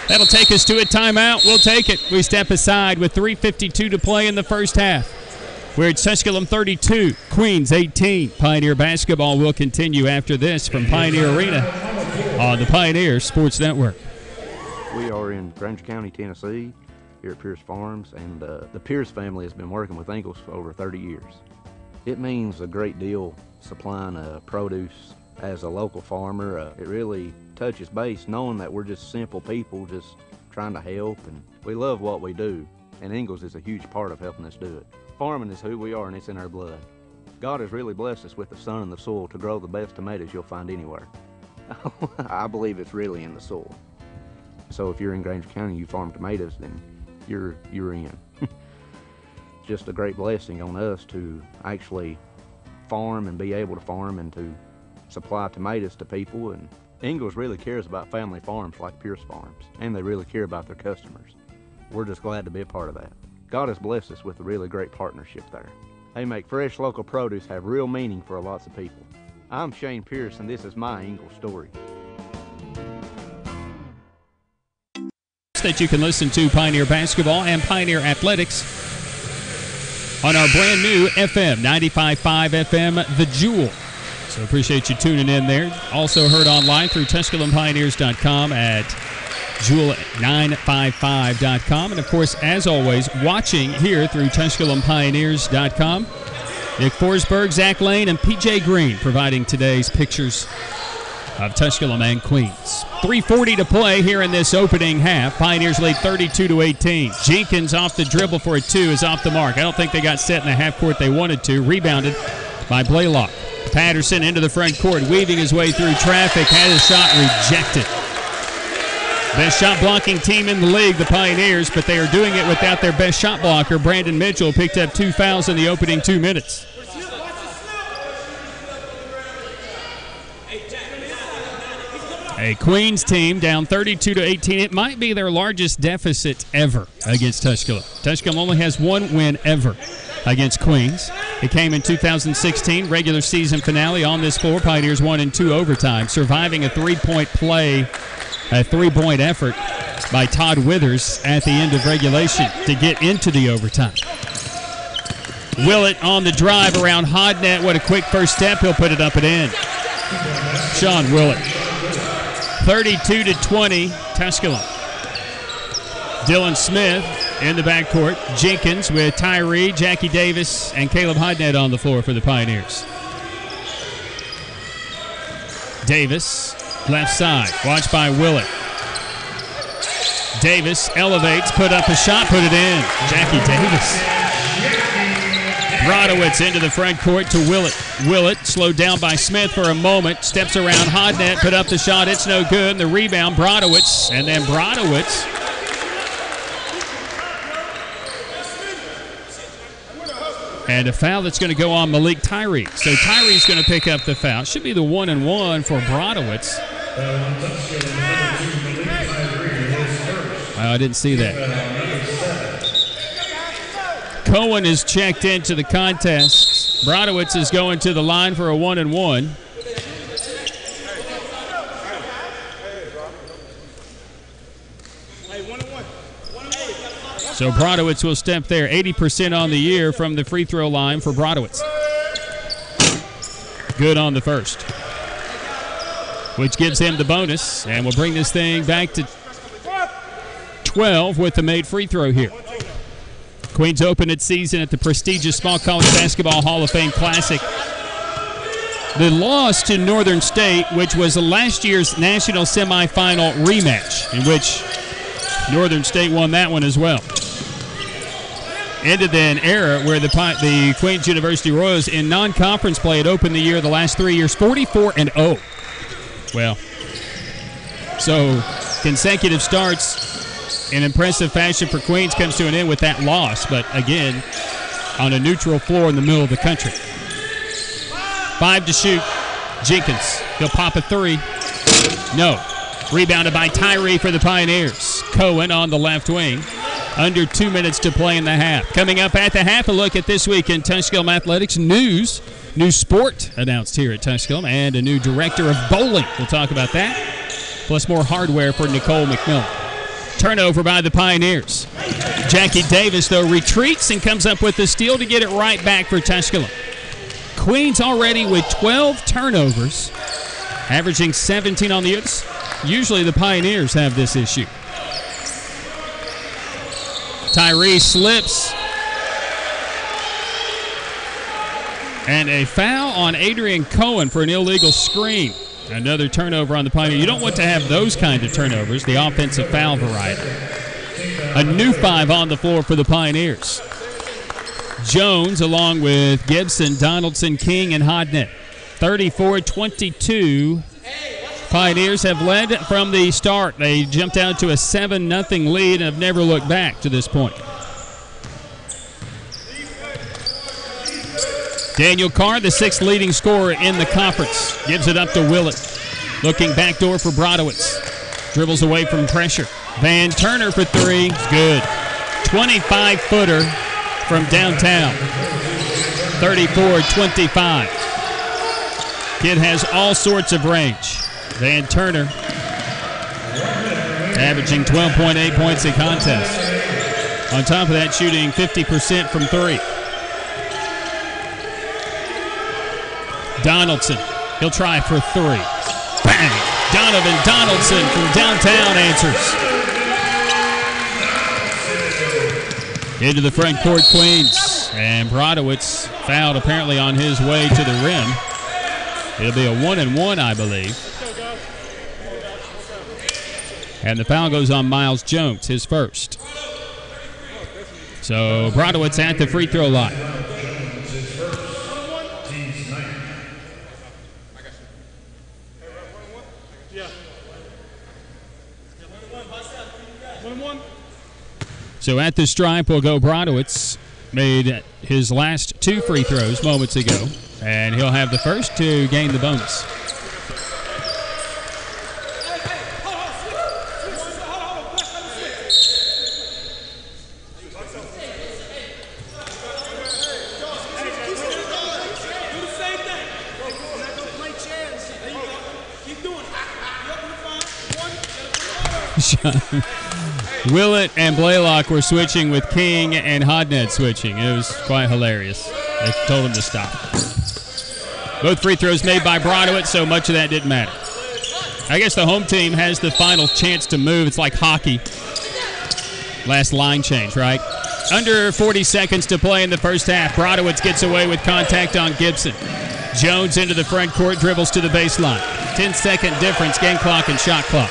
That'll take us to a timeout. We'll take it. We step aside with 3:52 to play in the first half. We're at Tusculum 32, Queens 18. Pioneer basketball will continue after this from Pioneer Arena on the Pioneer Sports Network. We are in Granger County, Tennessee, here at Pierce Farms, and the Pierce family has been working with Ingalls for over 30 years. It means a great deal supplying produce as a local farmer. It really touches base knowing that we're just simple people just trying to help, and we love what we do, and Ingalls is a huge part of helping us do it. Farming is who we are, and it's in our blood. God has really blessed us with the sun and the soil to grow the best tomatoes you'll find anywhere. I believe it's really in the soil. So if you're in Granger County, you farm tomatoes, then you're in. Just a great blessing on us to actually farm and be able to farm and to supply tomatoes to people. And Ingalls really cares about family farms like Pierce Farms, and they really care about their customers. We're just glad to be a part of that. God has blessed us with a really great partnership there. They make fresh local produce have real meaning for lots of people. I'm Shane Pierce, and this is my Ingalls story. That you can listen to Pioneer Basketball and Pioneer Athletics on our brand new FM, 95.5 FM, The Jewel. So appreciate you tuning in there. Also heard online through TusculumPioneers.com at Jewel955.com. And, of course, as always, watching here through TusculumPioneers.com. Nick Forsberg, Zach Lane, and P.J. Green providing today's pictures of Tusculum and Queens. 3:40 to play here in this opening half. Pioneers lead 32-18. Jenkins off the dribble for a 2 is off the mark. I don't think they got set in the half court they wanted to. Rebounded by Blaylock. Patterson into the front court, weaving his way through traffic, had his shot rejected. Best shot blocking team in the league, the Pioneers, but they are doing it without their best shot blocker. Brandon Mitchell picked up 2 fouls in the opening 2 minutes. A Queens team down 32-18. It might be their largest deficit ever against Tusculum. Tusculum only has 1 win ever against Queens. It came in 2016, regular season finale on this floor. Pioneers won in 2 overtime, surviving a 3-point play, a 3-point effort by Todd Withers at the end of regulation to get into the overtime. Willett on the drive around Hodnett. What a quick first step. He'll put it up and in. Sean Willett. 32-20, Tusculum. Dylan Smith in the backcourt. Jenkins with Tyree, Jackie Davis, and Caleb Hodnett on the floor for the Pioneers. Davis, left side, watched by Willett. Davis elevates, put up a shot, put it in. Jackie Davis. Brodowitz into the front court to Willett. Willett slowed down by Smith for a moment, steps around Hodnett, put up the shot, it's no good. And the rebound, Brodowitz, and then Brodowitz. And a foul that's going to go on Malik Tyree. So Tyree's going to pick up the foul. Should be the 1-and-1 for Brodowitz. I didn't see that. Cohen is checked into the contest. Brodowitz is going to the line for a 1-and-1. So Brodowitz will step there. 80% on the year from the free throw line for Brodowitz. Good on the first, which gives him the bonus. And we'll bring this thing back to 12 with the made free throw here. Queens opened its season at the prestigious Small College Basketball Hall of Fame Classic. The loss to Northern State, which was last year's national semifinal rematch, in which Northern State won that one as well. Ended an era where the Queens University Royals in non-conference play had opened the year the last 3 years 44-0. Well, so consecutive starts in impressive fashion for Queens comes to an end with that loss, but again, on a neutral floor in the middle of the country. 5 to shoot. Jenkins, he'll pop a 3. No. Rebounded by Tyree for the Pioneers. Cohen on the left wing. Under 2 minutes to play in the half. Coming up at the half, a look at this week in Tusculum Athletics news. New sport announced here at Tusculum, and a new director of bowling. We'll talk about that. Plus more hardware for Nicole McMillan. Turnover by the Pioneers. Jackie Davis, though, retreats and comes up with the steal to get it right back for Tusculum. Queens already with 12 turnovers, averaging 17 on the year. Usually the Pioneers have this issue. Tyree slips. And a foul on Adrian Cohen for an illegal screen. Another turnover on the Pioneers. You don't want to have those kind of turnovers, the offensive foul variety. A new 5 on the floor for the Pioneers. Jones along with Gibson, Donaldson, King, and Hodnett. 34-22. Pioneers have led from the start. They jumped out to a 7-0 lead and have never looked back to this point. Daniel Carr, the 6th leading scorer in the conference, gives it up to Willett. Looking backdoor for Brodowitz. Dribbles away from pressure. Van Turner for 3. Good. 25-footer from downtown. 34-25. Kid has all sorts of range. Van Turner averaging 12.8 points a contest. On top of that, shooting 50% from 3. Donaldson, he'll try for 3. Bang! Donovan Donaldson from downtown answers. Into the front court, Queens. And Brodowitz fouled apparently on his way to the rim. It'll be a 1-and-1, I believe. And the foul goes on Miles Jones, his first. So Brodowitz at the free throw line. So at the stripe will go Brodowitz. Made his last 2 free throws moments ago. And he'll have the first to gain the bonus. Willett and Blaylock were switching with King and Hodnett switching. It was quite hilarious. They told him to stop. Both free throws made by Brodowitz, so much of that didn't matter. I guess the home team has the final chance to move. It's like hockey. Last line change, right? Under 40 seconds to play in the first half. Brodowitz gets away with contact on Gibson. Jones into the front court, dribbles to the baseline. 10-second difference, game clock and shot clock.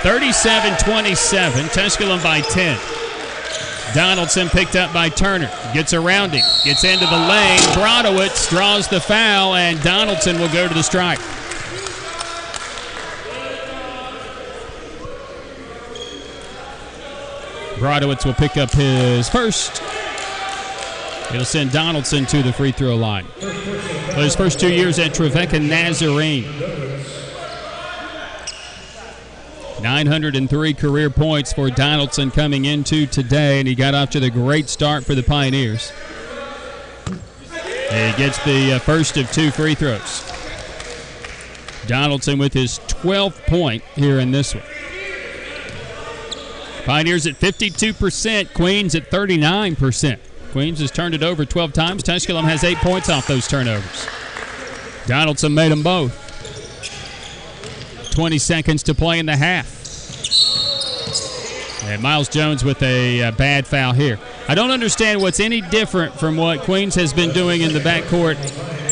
37-27, Tusculum by 10. Donaldson picked up by Turner. Gets around him. Gets into the lane. Brodowitz draws the foul, and Donaldson will go to the strike. Brodowitz will pick up his first. It'll send Donaldson to the free throw line. For his first 2 years at Trevecca Nazarene. 903 career points for Donaldson coming into today, and he got off to the great start for the Pioneers. He gets the first of 2 free throws. Donaldson with his 12th point here in this one. Pioneers at 52%, Queens at 39%. Queens has turned it over 12 times. Tusculum has 8 points off those turnovers. Donaldson made them both. 20 seconds to play in the half. And Miles Jones with a bad foul here. I don't understand what's any different from what Queens has been doing in the backcourt,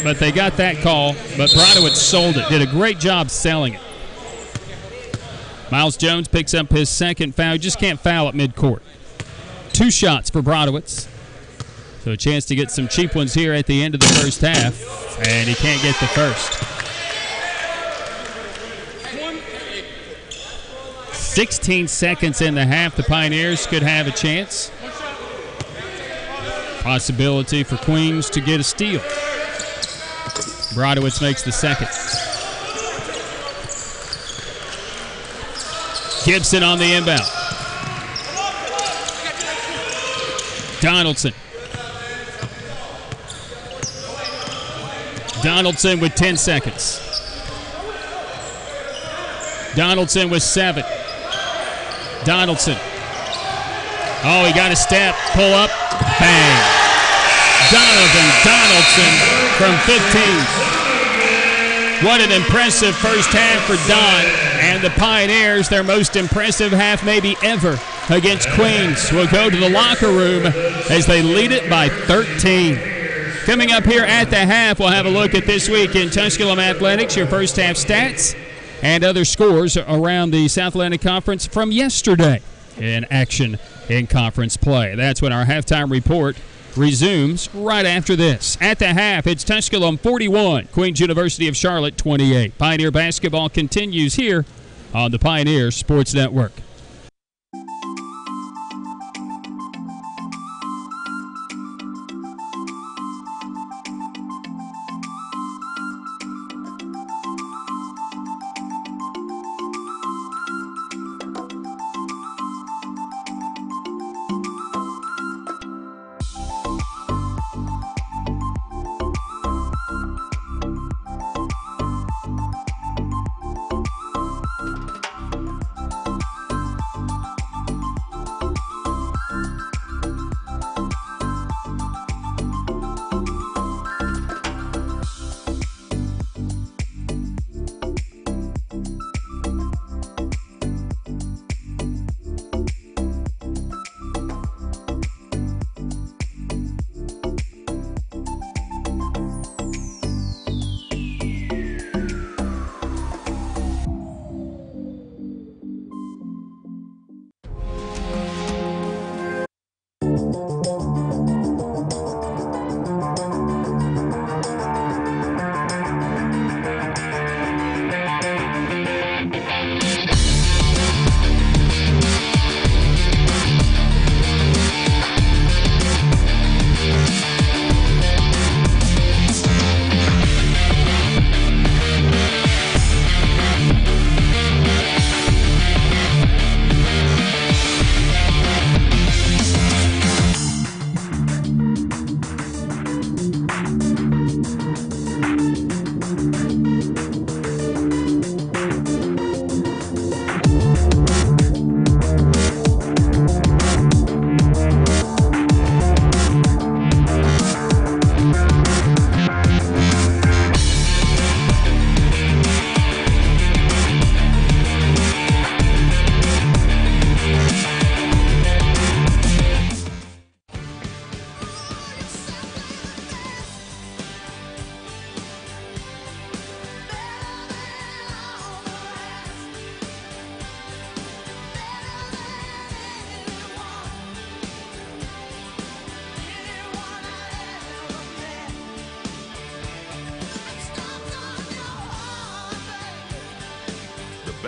but they got that call. But Brodowitz sold it. Did a great job selling it. Miles Jones picks up his second foul. He just can't foul at midcourt. 2 shots for Brodowitz. So a chance to get some cheap ones here at the end of the first half. And he can't get the first. 16 seconds in the half. The Pioneers could have a chance. Possibility for Queens to get a steal. Brodowitz makes the second. Gibson on the inbound. Donaldson. Donaldson with 10 seconds. Donaldson with 7. Donaldson. Oh, he got a step. Pull up. Bang. Donaldson from 15. What an impressive first half for Don. And the Pioneers, their most impressive half maybe ever against Queens, will go to the locker room as they lead it by 13. Coming up here at the half, we'll have a look at this week in Tusculum Athletics, your first half stats, and other scores around the South Atlantic Conference from yesterday in action in conference play. That's when our halftime report resumes right after this. At the half, it's Tusculum 41, Queens University of Charlotte 28. Pioneer basketball continues here on the Pioneer Sports Network.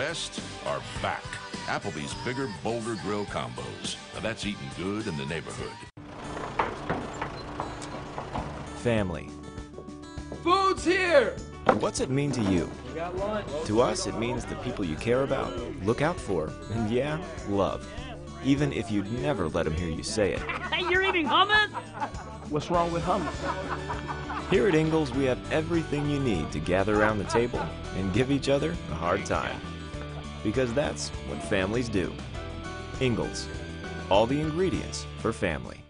best are back. Applebee's bigger, bolder grill combos. Now that's eating good in the neighborhood. Family. Food's here! What's it mean to you? We got lunch. To us, it means the people you care about, look out for, and yeah, love. Even if you'd never let them hear you say it. Hey, you're eating hummus? What's wrong with hummus? Here at Ingalls, we have everything you need to gather around the table and give each other a hard time. Because that's what families do. Ingalls. All the ingredients for family.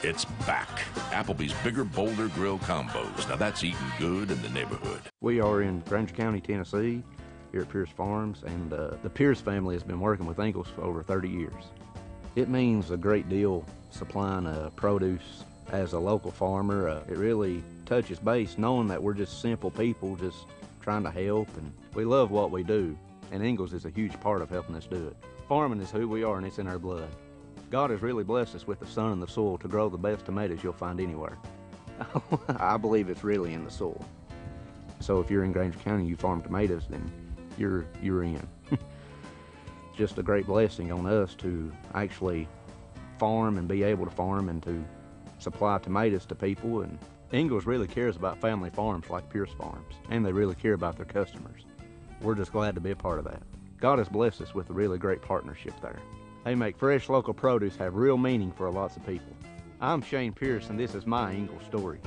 It's back. Applebee's bigger, bolder grill combos. Now that's eating good in the neighborhood. We are in Granger County, Tennessee, here at Pierce Farms, and the Pierce family has been working with Ingalls for over 30 years. It means a great deal supplying produce as a local farmer. It really touches base knowing that we're just simple people just trying to help, and we love what we do, and Ingalls is a huge part of helping us do it. Farming is who we are, and it's in our blood. God has really blessed us with the sun and the soil to grow the best tomatoes you'll find anywhere. I believe it's really in the soil. So if you're in Granger County and you farm tomatoes, then you're in. It's just a great blessing on us to actually farm and be able to farm and to supply tomatoes to people. And Ingalls really cares about family farms like Pierce Farms, and they really care about their customers. We're just glad to be a part of that. God has blessed us with a really great partnership there. They make fresh local produce have real meaning for lots of people. I'm Shane Pierce, and this is my Ingalls story.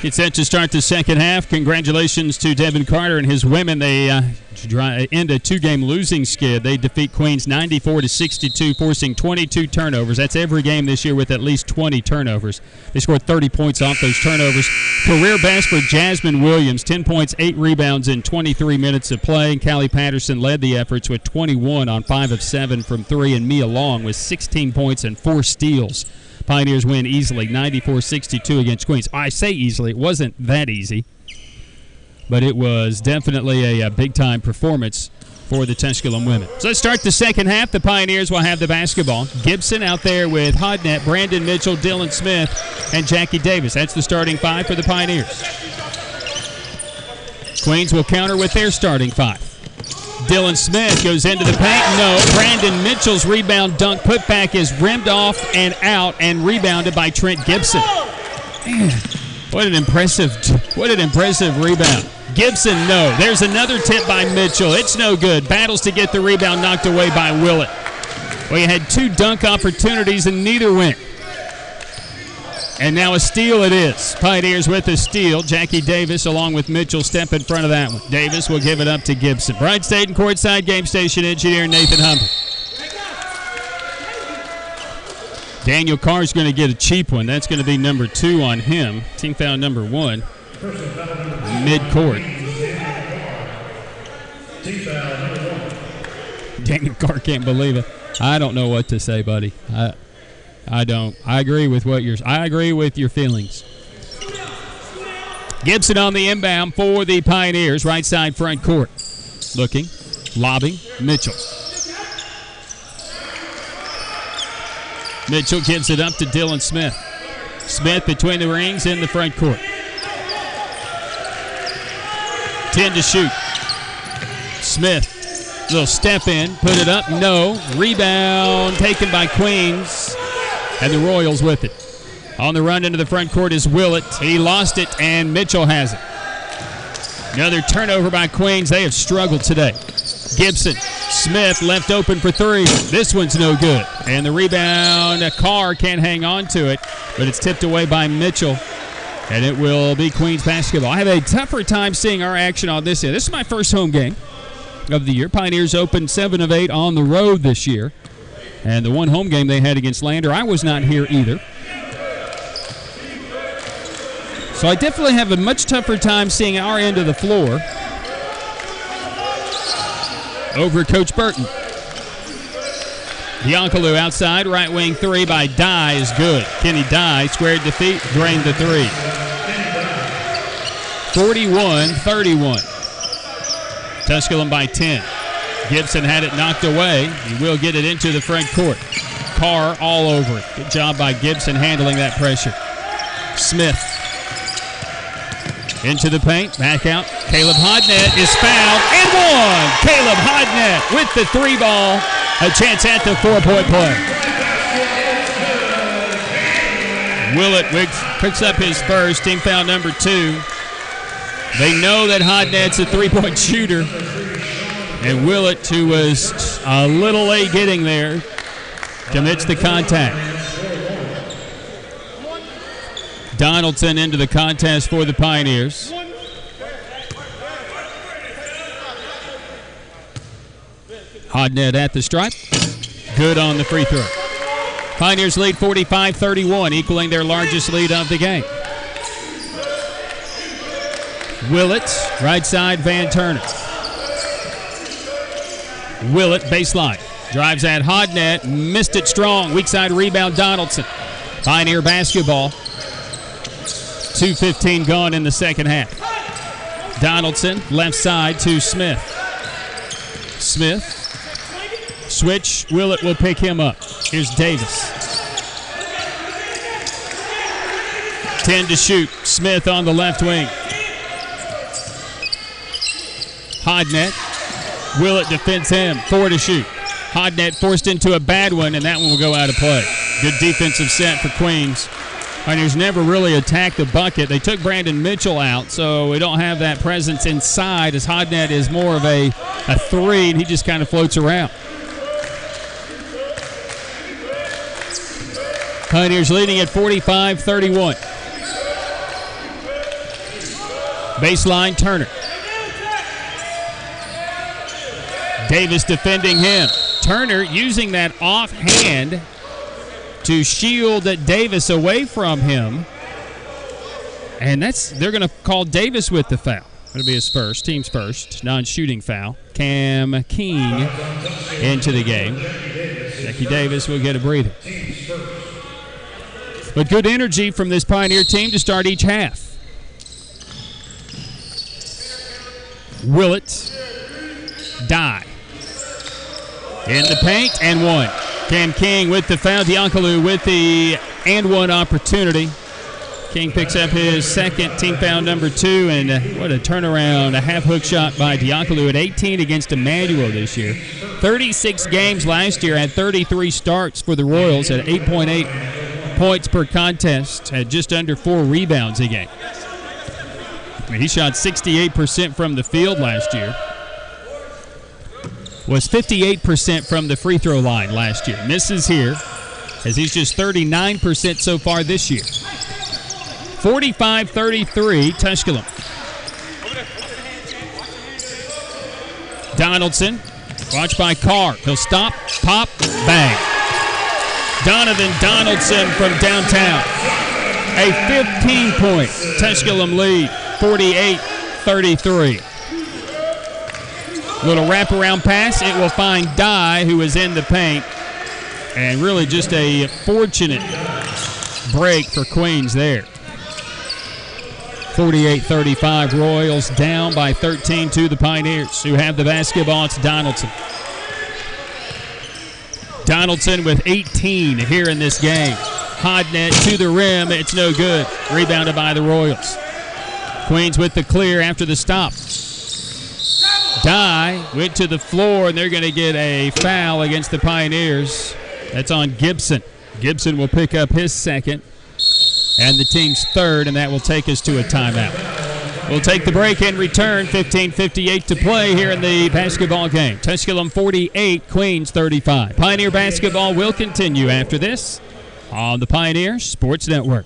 It's set to start the second half. Congratulations to Devin Carter and his women. They end a two-game losing skid. They defeat Queens 94-62, forcing 22 turnovers. That's every game this year with at least 20 turnovers. They scored 30 points off those turnovers. Career best for Jasmine Williams, 10 points, 8 rebounds in 23 minutes of play. Callie Patterson led the efforts with 21 on 5 of 7 from 3, and Mia Long with 16 points and 4 steals. Pioneers win easily, 94-62 against Queens. I say easily. It wasn't that easy, but it was definitely a big-time performance for the Tusculum women. So let's start the second half. The Pioneers will have the basketball. Gibson out there with Hodnett, Brandon Mitchell, Dylan Smith, and Jackie Davis. That's the starting 5 for the Pioneers. Queens will counter with their starting 5. Dylan Smith goes into the paint. No. Brandon Mitchell's rebound dunk putback is rimmed off and out and rebounded by Trent Gibson. Man, what an impressive rebound. Gibson, no. There's another tip by Mitchell. It's no good. Battles to get the rebound knocked away by Willett. We had 2 dunk opportunities and neither went. And now a steal it is. Pioneers with a steal. Jackie Davis along with Mitchell step in front of that one. Davis will give it up to Gibson. Bride State and courtside game station engineer Nathan Humphrey. Daniel Carr's going to get a cheap one. That's going to be number 2 on him. Team foul number 1. Mid-court. Daniel Carr can't believe it. I don't know what to say, buddy. I don't. I agree with your feelings. Gibson on the inbound for the Pioneers, right side front court. Looking, lobbing, Mitchell. Mitchell gives it up to Dylan Smith. Smith between the rings in the front court. 10 to shoot. Smith, little step in, put it up, no. Rebound taken by Queens. And the Royals with it. On the run into the front court is Willett. He lost it, and Mitchell has it. Another turnover by Queens. They have struggled today. Gibson. Smith left open for 3. This one's no good. And the rebound, Carr can't hang on to it, but it's tipped away by Mitchell. And it will be Queens basketball. I have a tougher time seeing our action on this end. This is my first home game of the year. Pioneers opened 7 of 8 on the road this year. And the one home game they had against Lander, I was not here either. So I definitely have a much tougher time seeing our end of the floor over Coach Burton. Biancalu outside, right wing 3 by Dye is good. Kenny Dye squared the feet, drained the 3. 41-31. Tusculum by 10. Gibson had it knocked away. He will get it into the front court. Carr all over it. Good job by Gibson handling that pressure. Smith into the paint. Back out. Caleb Hodnett is fouled and one. Caleb Hodnett with the 3 ball. A chance at the 4-point play. Willett picks up his first. Team foul number 2. They know that Hodnett's a 3-point shooter. And Willett, who was a little late getting there, commits the contact. Donaldson into the contest for the Pioneers. Hodnett at the stripe. Good on the free throw. Pioneers lead 45-31, equaling their largest lead of the game. Willett, right side, Van Turner. Willett, baseline. Drives at Hodnett, missed it strong. Weak side rebound, Donaldson. Pioneer basketball. 2:15 gone in the second half. Donaldson, left side to Smith. Smith. Switch, Willett will pick him up. Here's Davis. 10 to shoot. Smith on the left wing. Hodnett. Willett defends him. 4 to shoot. Hodnett forced into a bad one, and that one will go out of play. Good defensive set for Queens. Pioneers never really attacked the bucket. They took Brandon Mitchell out, so we don't have that presence inside, as Hodnett is more of a 3, and he just kind of floats around. Pioneers leading at 45-31. Baseline, Turner. Davis defending him. Turner using that offhand to shield Davis away from him. And they're going to call Davis with the foul. It'll be his first, team's first, non-shooting foul. Cam King into the game. Nicky Davis will get a breather. But good energy from this Pioneer team to start each half. Willett, Die. In the paint, and one. Cam King with the foul. Diankolu with the and one opportunity. King picks up his second, team foul number 2, and what a turnaround. A half hook shot by Diankolu at 18 against Emmanuel this year. 36 games last year, had 33 starts for the Royals at 8.8 points per contest, had just under 4 rebounds a game. He shot 68% from the field last year. Was 58% from the free throw line last year. Misses here, as he's just 39% so far this year. 45-33, Tusculum. Donaldson, watched by Carr. He'll stop, pop, bang. Donovan Donaldson from downtown. A 15-point Tusculum lead, 48-33. Little wraparound pass. It will find Dye, who is in the paint. And really just a fortunate break for Queens there. 48-35, Royals down by 13 to the Pioneers, who have the basketball. It's Donaldson. Donaldson with 18 here in this game. Hodnett to the rim. It's no good. Rebounded by the Royals. Queens with the clear after the stop. Dye went to the floor, and they're going to get a foul against the Pioneers. That's on Gibson. Gibson will pick up his second and the team's third, and that will take us to a timeout. We'll take the break and return. 15:58 to play here in the basketball game. Tusculum 48, Queens 35. Pioneer basketball will continue after this on the Pioneer Sports Network.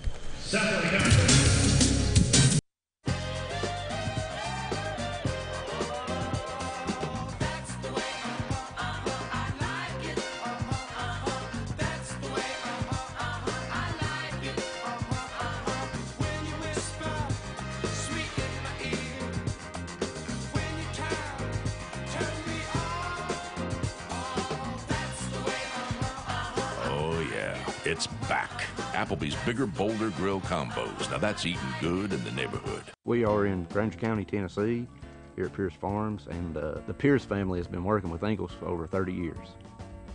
It's back. Applebee's Bigger, Bolder Grill Combos. Now that's eating good in the neighborhood. We are in Granger County, Tennessee, here at Pierce Farms, and the Pierce family has been working with Ingalls for over 30 years.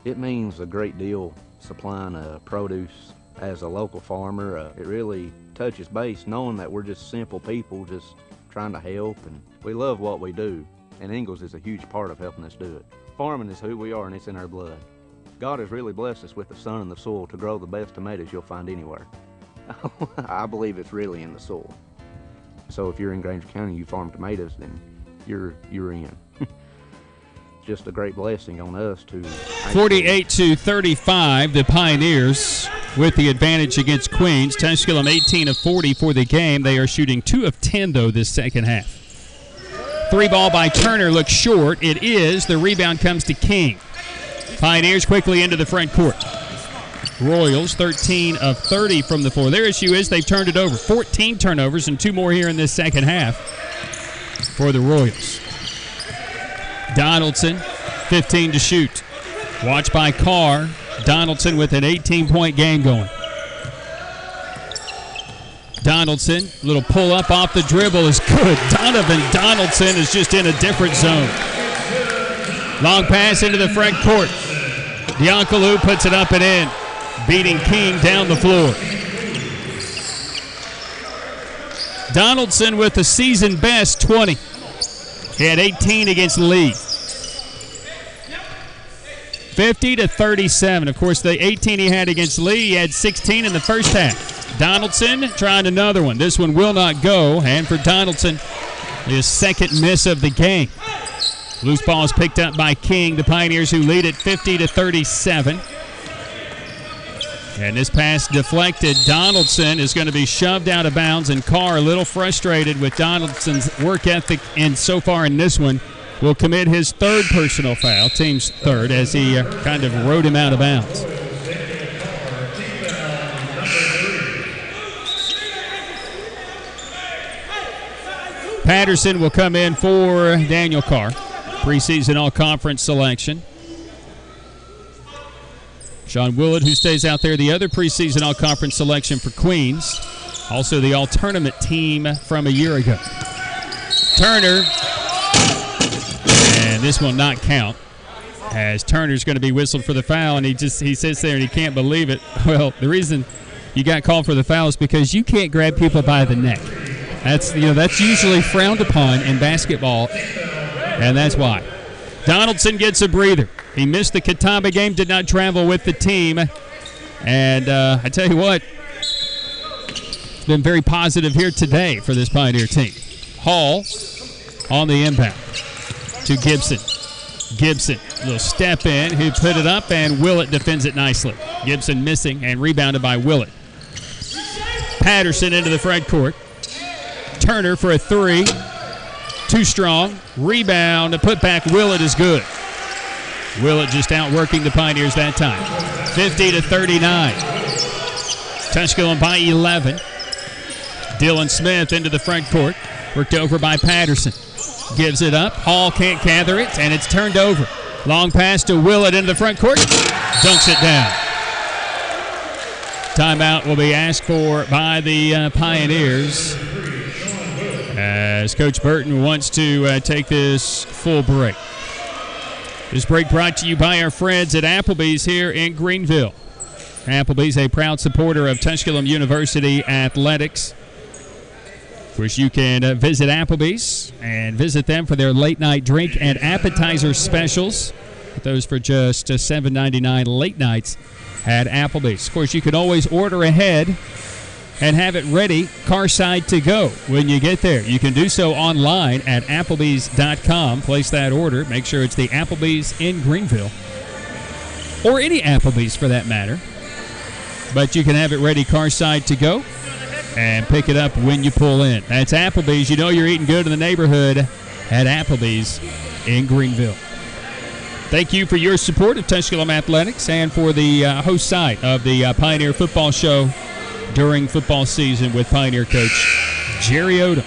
It means a great deal supplying produce as a local farmer. It really touches base knowing that we're just simple people just trying to help, and we love what we do, and Ingalls is a huge part of helping us do it. Farming is who we are, and it's in our blood. God has really blessed us with the sun and the soil to grow the best tomatoes you'll find anywhere. I believe it's really in the soil. So if you're in Granger County and you farm tomatoes, then you're in. Just a great blessing on us to 48-35, the Pioneers with the advantage against Queens. Tusculum 18 of 40 for the game. They are shooting 2 of 10 though this second half. 3 ball by Turner looks short. It is. The rebound comes to King. Pioneers quickly into the front court. Royals 13 of 30 from the floor. Their issue is they've turned it over. 14 turnovers and 2 more here in this second half for the Royals. Donaldson, 15 to shoot. Watched by Carr. Donaldson with an 18-point game going. Donaldson, little pull up off the dribble is good. Donovan Donaldson is just in a different zone. Long pass into the front court. Diankolu puts it up and in, beating King down the floor. Donaldson with a season best 20. He had 18 against Lee. 50-37. Of course, the 18 he had against Lee, he had 16 in the first half. Donaldson trying another one. This one will not go, and for Donaldson, his second miss of the game. Loose ball is picked up by King. The Pioneers who lead it 50-37. And this pass deflected. Donaldson is going to be shoved out of bounds, and Carr, a little frustrated with Donaldson's work ethic and so far in this one, will commit his third personal foul, team's third, as he kind of rode him out of bounds. Patterson will come in for Daniel Carr, preseason all-conference selection. Sean Willett, who stays out there, the other preseason all-conference selection for Queens. Also the all-tournament team from a year ago. Turner, and this will not count, as Turner's going to be whistled for the foul, and he sits there and he can't believe it. Well, the reason you got called for the foul is because you can't grab people by the neck. That's usually frowned upon in basketball, and that's why. Donaldson gets a breather. He missed the Catawba game, did not travel with the team. And I tell you what, it's been very positive here today for this Pioneer team. Hall on the inbound to Gibson. Gibson, little step in, who put it up, and Willett defends it nicely. Gibson missing and rebounded by Willett. Patterson into the front court. Turner for a three. Too strong. Rebound to put back. Willett is good. Willett just outworking the Pioneers that time. 50-39. Tusculum by 11. Dylan Smith into the front court. Worked over by Patterson. Gives it up. Hall can't gather it, and it's turned over. Long pass to Willett into the front court. Dunks it down. Timeout will be asked for by the Pioneers, as Coach Burton wants to take this full break. This break brought to you by our friends at Applebee's here in Greenville. Applebee's, a proud supporter of Tusculum University Athletics. Of course, you can visit Applebee's and visit them for their late-night drink and appetizer specials. Those for just $7.99 late nights at Applebee's. Of course, you can always order ahead and have it ready, car side to go, when you get there. You can do so online at Applebee's.com. Place that order. Make sure it's the Applebee's in Greenville, or any Applebee's for that matter. But you can have it ready, car side to go, and pick it up when you pull in. That's Applebee's. You know you're eating good in the neighborhood at Applebee's in Greenville. Thank you for your support of Tusculum Athletics and for the host site of the Pioneer Football Show during football season with Pioneer coach Jerry Odom.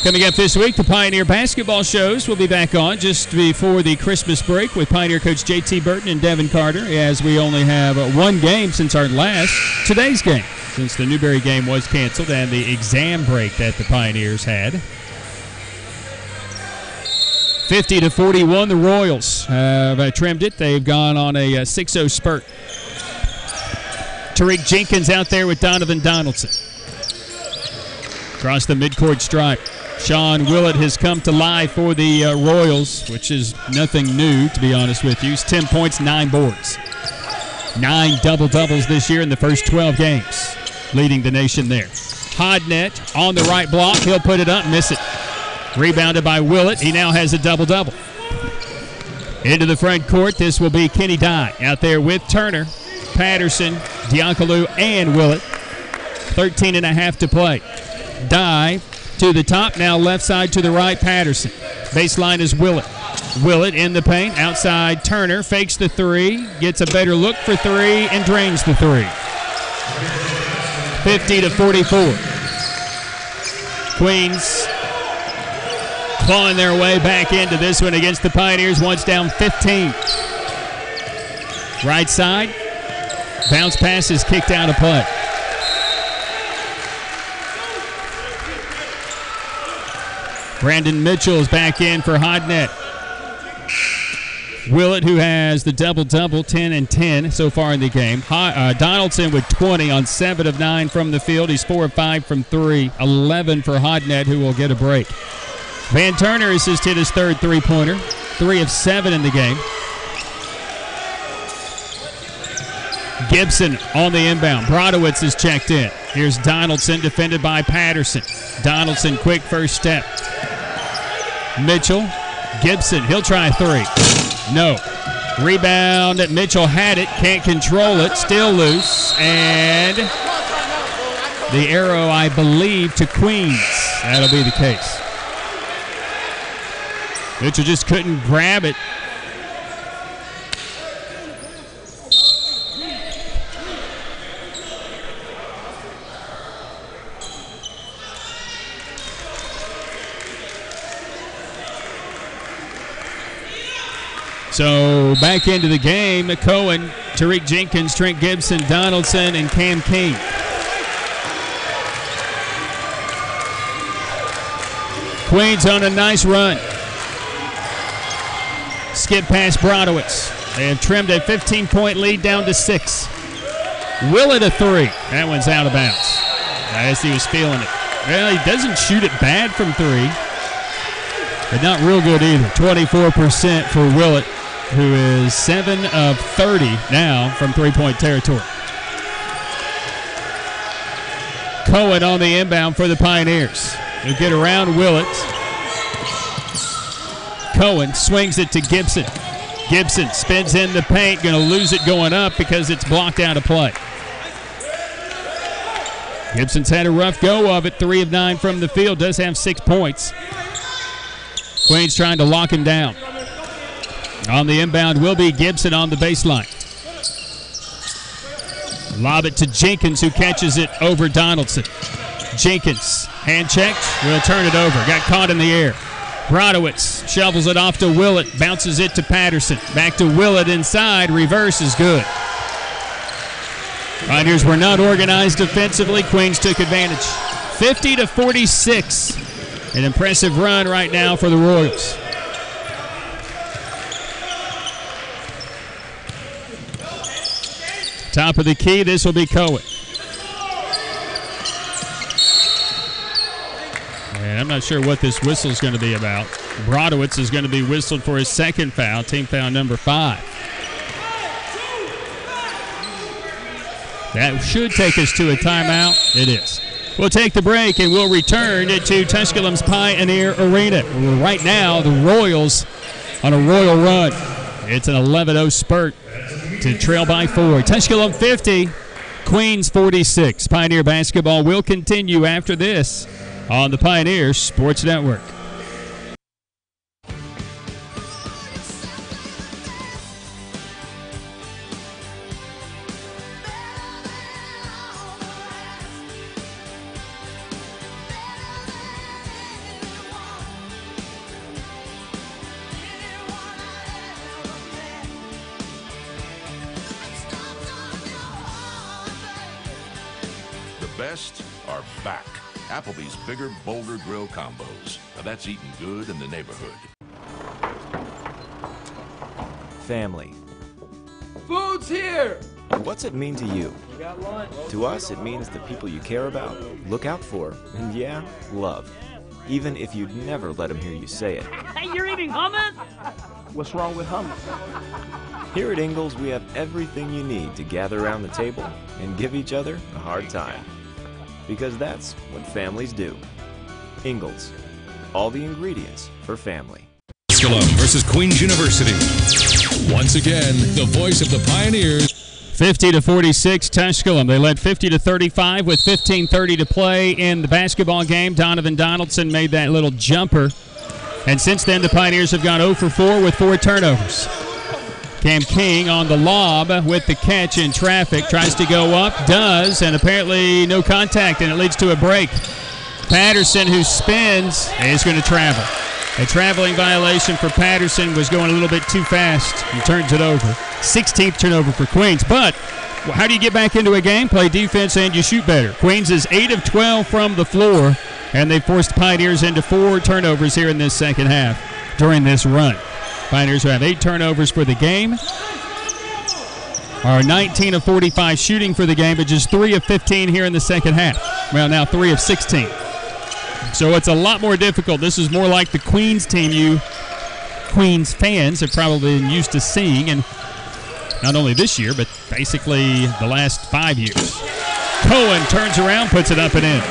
Coming up this week, the Pioneer basketball shows will be back on just before the Christmas break with Pioneer coach J.T. Burton and Devin Carter, as we only have one game since our today's game, since the Newberry game was canceled and the exam break that the Pioneers had. 50-41, the Royals have trimmed it. They've gone on a 6-0 spurt. Tariq Jenkins out there with Donovan Donaldson. Across the midcourt stripe. Sean Willett has come to life for the Royals, which is nothing new, to be honest with you. He's 10 points, 9 boards. 9 double-doubles this year in the first 12 games, leading the nation there. Hodnett on the right block. He'll put it up, miss it. Rebounded by Willett. He now has a double-double. Into the front court, this will be Kenny Dye out there with Turner, Patterson, Diankolu, and Willett. 13.5 to play. Dye to the top, now left side to the right, Patterson. Baseline is Willett. Willett in the paint, outside Turner, fakes the three, gets a better look for three, and drains the three. 50-44. Queens clawing their way back into this one against the Pioneers, once down 15. Right side, bounce pass is kicked out of play. Brandon Mitchell is back in for Hodnett. Willett, who has the double-double, 10 and 10 so far in the game. Donaldson with 20 on 7 of 9 from the field. He's 4 of 5 from 3. 11 for Hodnett, who will get a break. Van Turner has just hit his third three-pointer. 3 of 7 in the game. Gibson on the inbound. Brodowitz is checked in. Here's Donaldson, defended by Patterson. Donaldson, quick first step. Mitchell, Gibson, he'll try a three. No. Rebound, Mitchell had it, can't control it, still loose, and the arrow, I believe, to Queens. That'll be the case. Mitchell just couldn't grab it. So back into the game, Cohen, Tariq Jenkins, Trent Gibson, Donaldson, and Cam King. Queens on a nice run. Skip past Brodowitz. They have trimmed a 15-point lead down to 6. Willett a 3. That one's out of bounds. I guess he was feeling it. Well, he doesn't shoot it bad from 3, but not real good either. 24% for Willett, who is 7 of 30 now from three-point territory. Cohen on the inbound for the Pioneers. He'll get around Willett. Cohen swings it to Gibson. Gibson spins in the paint, going to lose it going up because it's blocked out of play. Gibson's had a rough go of it, 3 of 9 from the field, does have 6 points. Queens trying to lock him down. On the inbound will be Gibson on the baseline. Lob it to Jenkins, who catches it over Donaldson. Jenkins, hand checked, will turn it over. Got caught in the air. Brodowitz shovels it off to Willett, bounces it to Patterson. Back to Willett inside, reverse is good. Pioneers were not organized defensively. Queens took advantage. 50-46. An impressive run right now for the Royals. Top of the key, this will be Cohen. And I'm not sure what this whistle is going to be about. Brodowitz is going to be whistled for his second foul, team foul number 5. That should take us to a timeout. It is. We'll take the break and we'll return to Tusculum's Pioneer Arena. Right now, the Royals on a royal run. It's an 11-0 spurt to trail by 4. Tusculum 50, Queens 46. Pioneer basketball will continue after this on the Pioneer Sports Network. Best are back. Applebee's bigger, bolder grill combos. Now that's eating good in the neighborhood. Family. Food's here! What's it mean to you? We got lunch. To us, it means the people you care about, look out for, and yeah, love. Even if you'd never let them hear you say it. Hey, you're eating hummus? What's wrong with hummus? Here at Ingalls, we have everything you need to gather around the table and give each other a hard time. Because that's what families do. Ingalls. All the ingredients for family. Tusculum versus Queens University. Once again, the voice of the Pioneers. 50-46 Tusculum. They led 50-35 with 15:30 to play in the basketball game. Donovan Donaldson made that little jumper. And since then, the Pioneers have gone 0 for 4 with 4 turnovers. Cam King on the lob with the catch in traffic. Tries to go up, does, and apparently no contact, and it leads to a break. Patterson, who spins, is going to travel. A traveling violation for Patterson, was going a little bit too fast and turns it over. 16th turnover for Queens. But how do you get back into a game? Play defense and you shoot better. Queens is 8 of 12 from the floor, and they forced Pioneers into 4 turnovers here in this second half during this run. Pioneers who have 8 turnovers for the game are 19 of 45 shooting for the game, but just 3 of 15 here in the second half. Well, now 3 of 16. So it's a lot more difficult. This is more like the Queens team you Queens fans have probably been used to seeing, and not only this year, but basically the last 5 years. Cohen turns around, puts it up and in.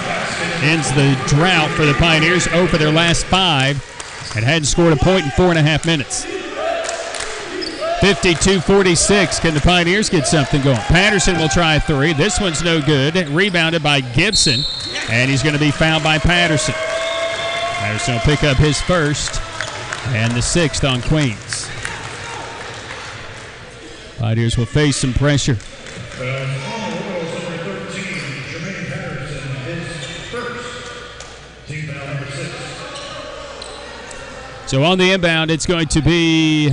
Ends the drought for the Pioneers, 0 for their last 5. And hadn't scored a point in 4.5 minutes. 52-46. Can the Pioneers get something going? Patterson will try a three. This one's no good. Rebounded by Gibson, and he's going to be fouled by Patterson. Patterson will pick up his first and the sixth on Queens. Pioneers will face some pressure. So on the inbound, it's going to be,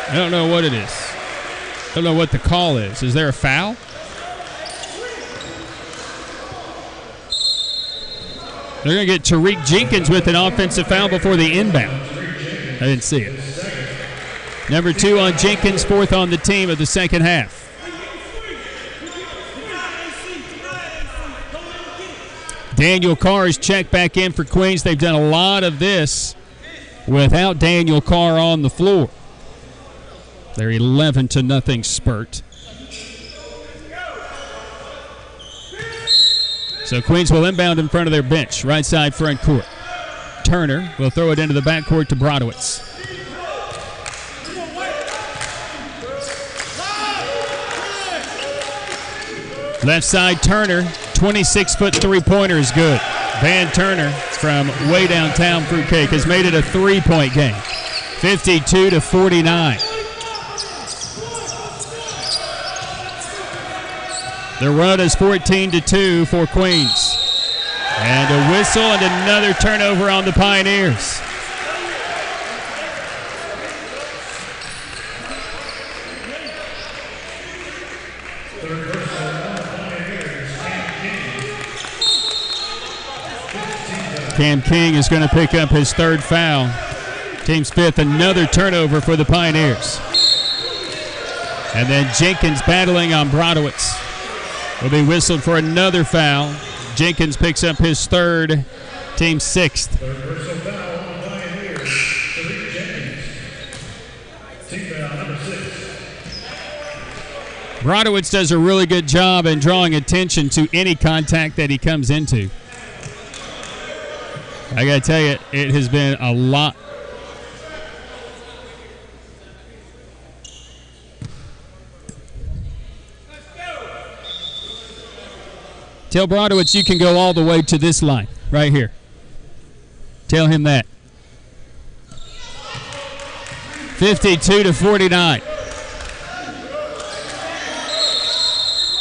I don't know what it is. I don't know what the call is. Is there a foul? They're going to get Tariq Jenkins with an offensive foul before the inbound. I didn't see it. Number 2 on Jenkins, 4th on the team of the second half. Daniel Carr is checked back in for Queens. They've done a lot of this without Daniel Carr on the floor. Their 11-0 spurt. So Queens will inbound in front of their bench, right side front court. Turner will throw it into the backcourt to Brodowitz. Left side, Turner, 26-foot three-pointer is good. Van Turner from way downtown Fruitcake has made it a three-point game, 52-49. The run is 14-2 for Queens. And a whistle and another turnover on the Pioneers. Cam King is going to pick up his third foul. Team's fifth, another turnover for the Pioneers. And then Jenkins battling on Brodowitz. Will be whistled for another foul. Jenkins picks up his third, team's sixth. Third personal foul on the Pioneers, Tariq Jenkins. Team foul number 6. Brodowitz does a really good job in drawing attention to any contact that he comes into. I got to tell you, it has been a lot. Tell Brodowitz you can go all the way to this line right here. Tell him that. 52-49.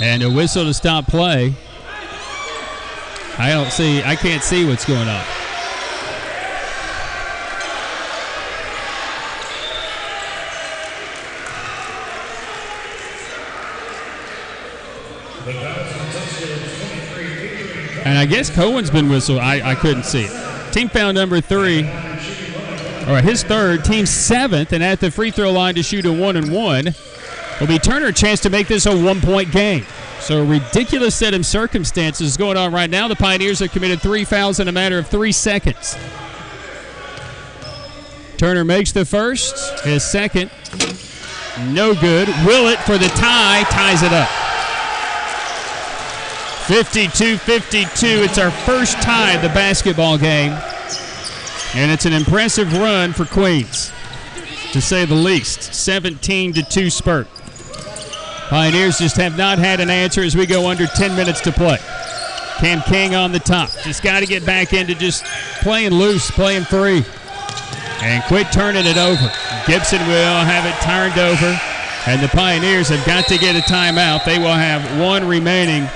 And a whistle to stop play. I can't see what's going on. And I guess Cohen's been whistled. I couldn't see it. Team foul number 3, or his third, team 7th, and at the free throw line to shoot a 1-and-1. Will be Turner a chance to make this a 1-point game. So a ridiculous set of circumstances going on right now. The Pioneers have committed 3 fouls in a matter of 3 seconds. Turner makes the first. His second, no good. Willett for the tie, ties it up. 52-52. It's our first tie of the basketball game. And it's an impressive run for Queens, to say the least. 17-2 spurt. Pioneers just have not had an answer as we go under 10 minutes to play. Cam King on the top. Just got to get back into just playing loose, playing free. And quit turning it over. Gibson will have it turned over. And the Pioneers have got to get a timeout. They will have one remaining.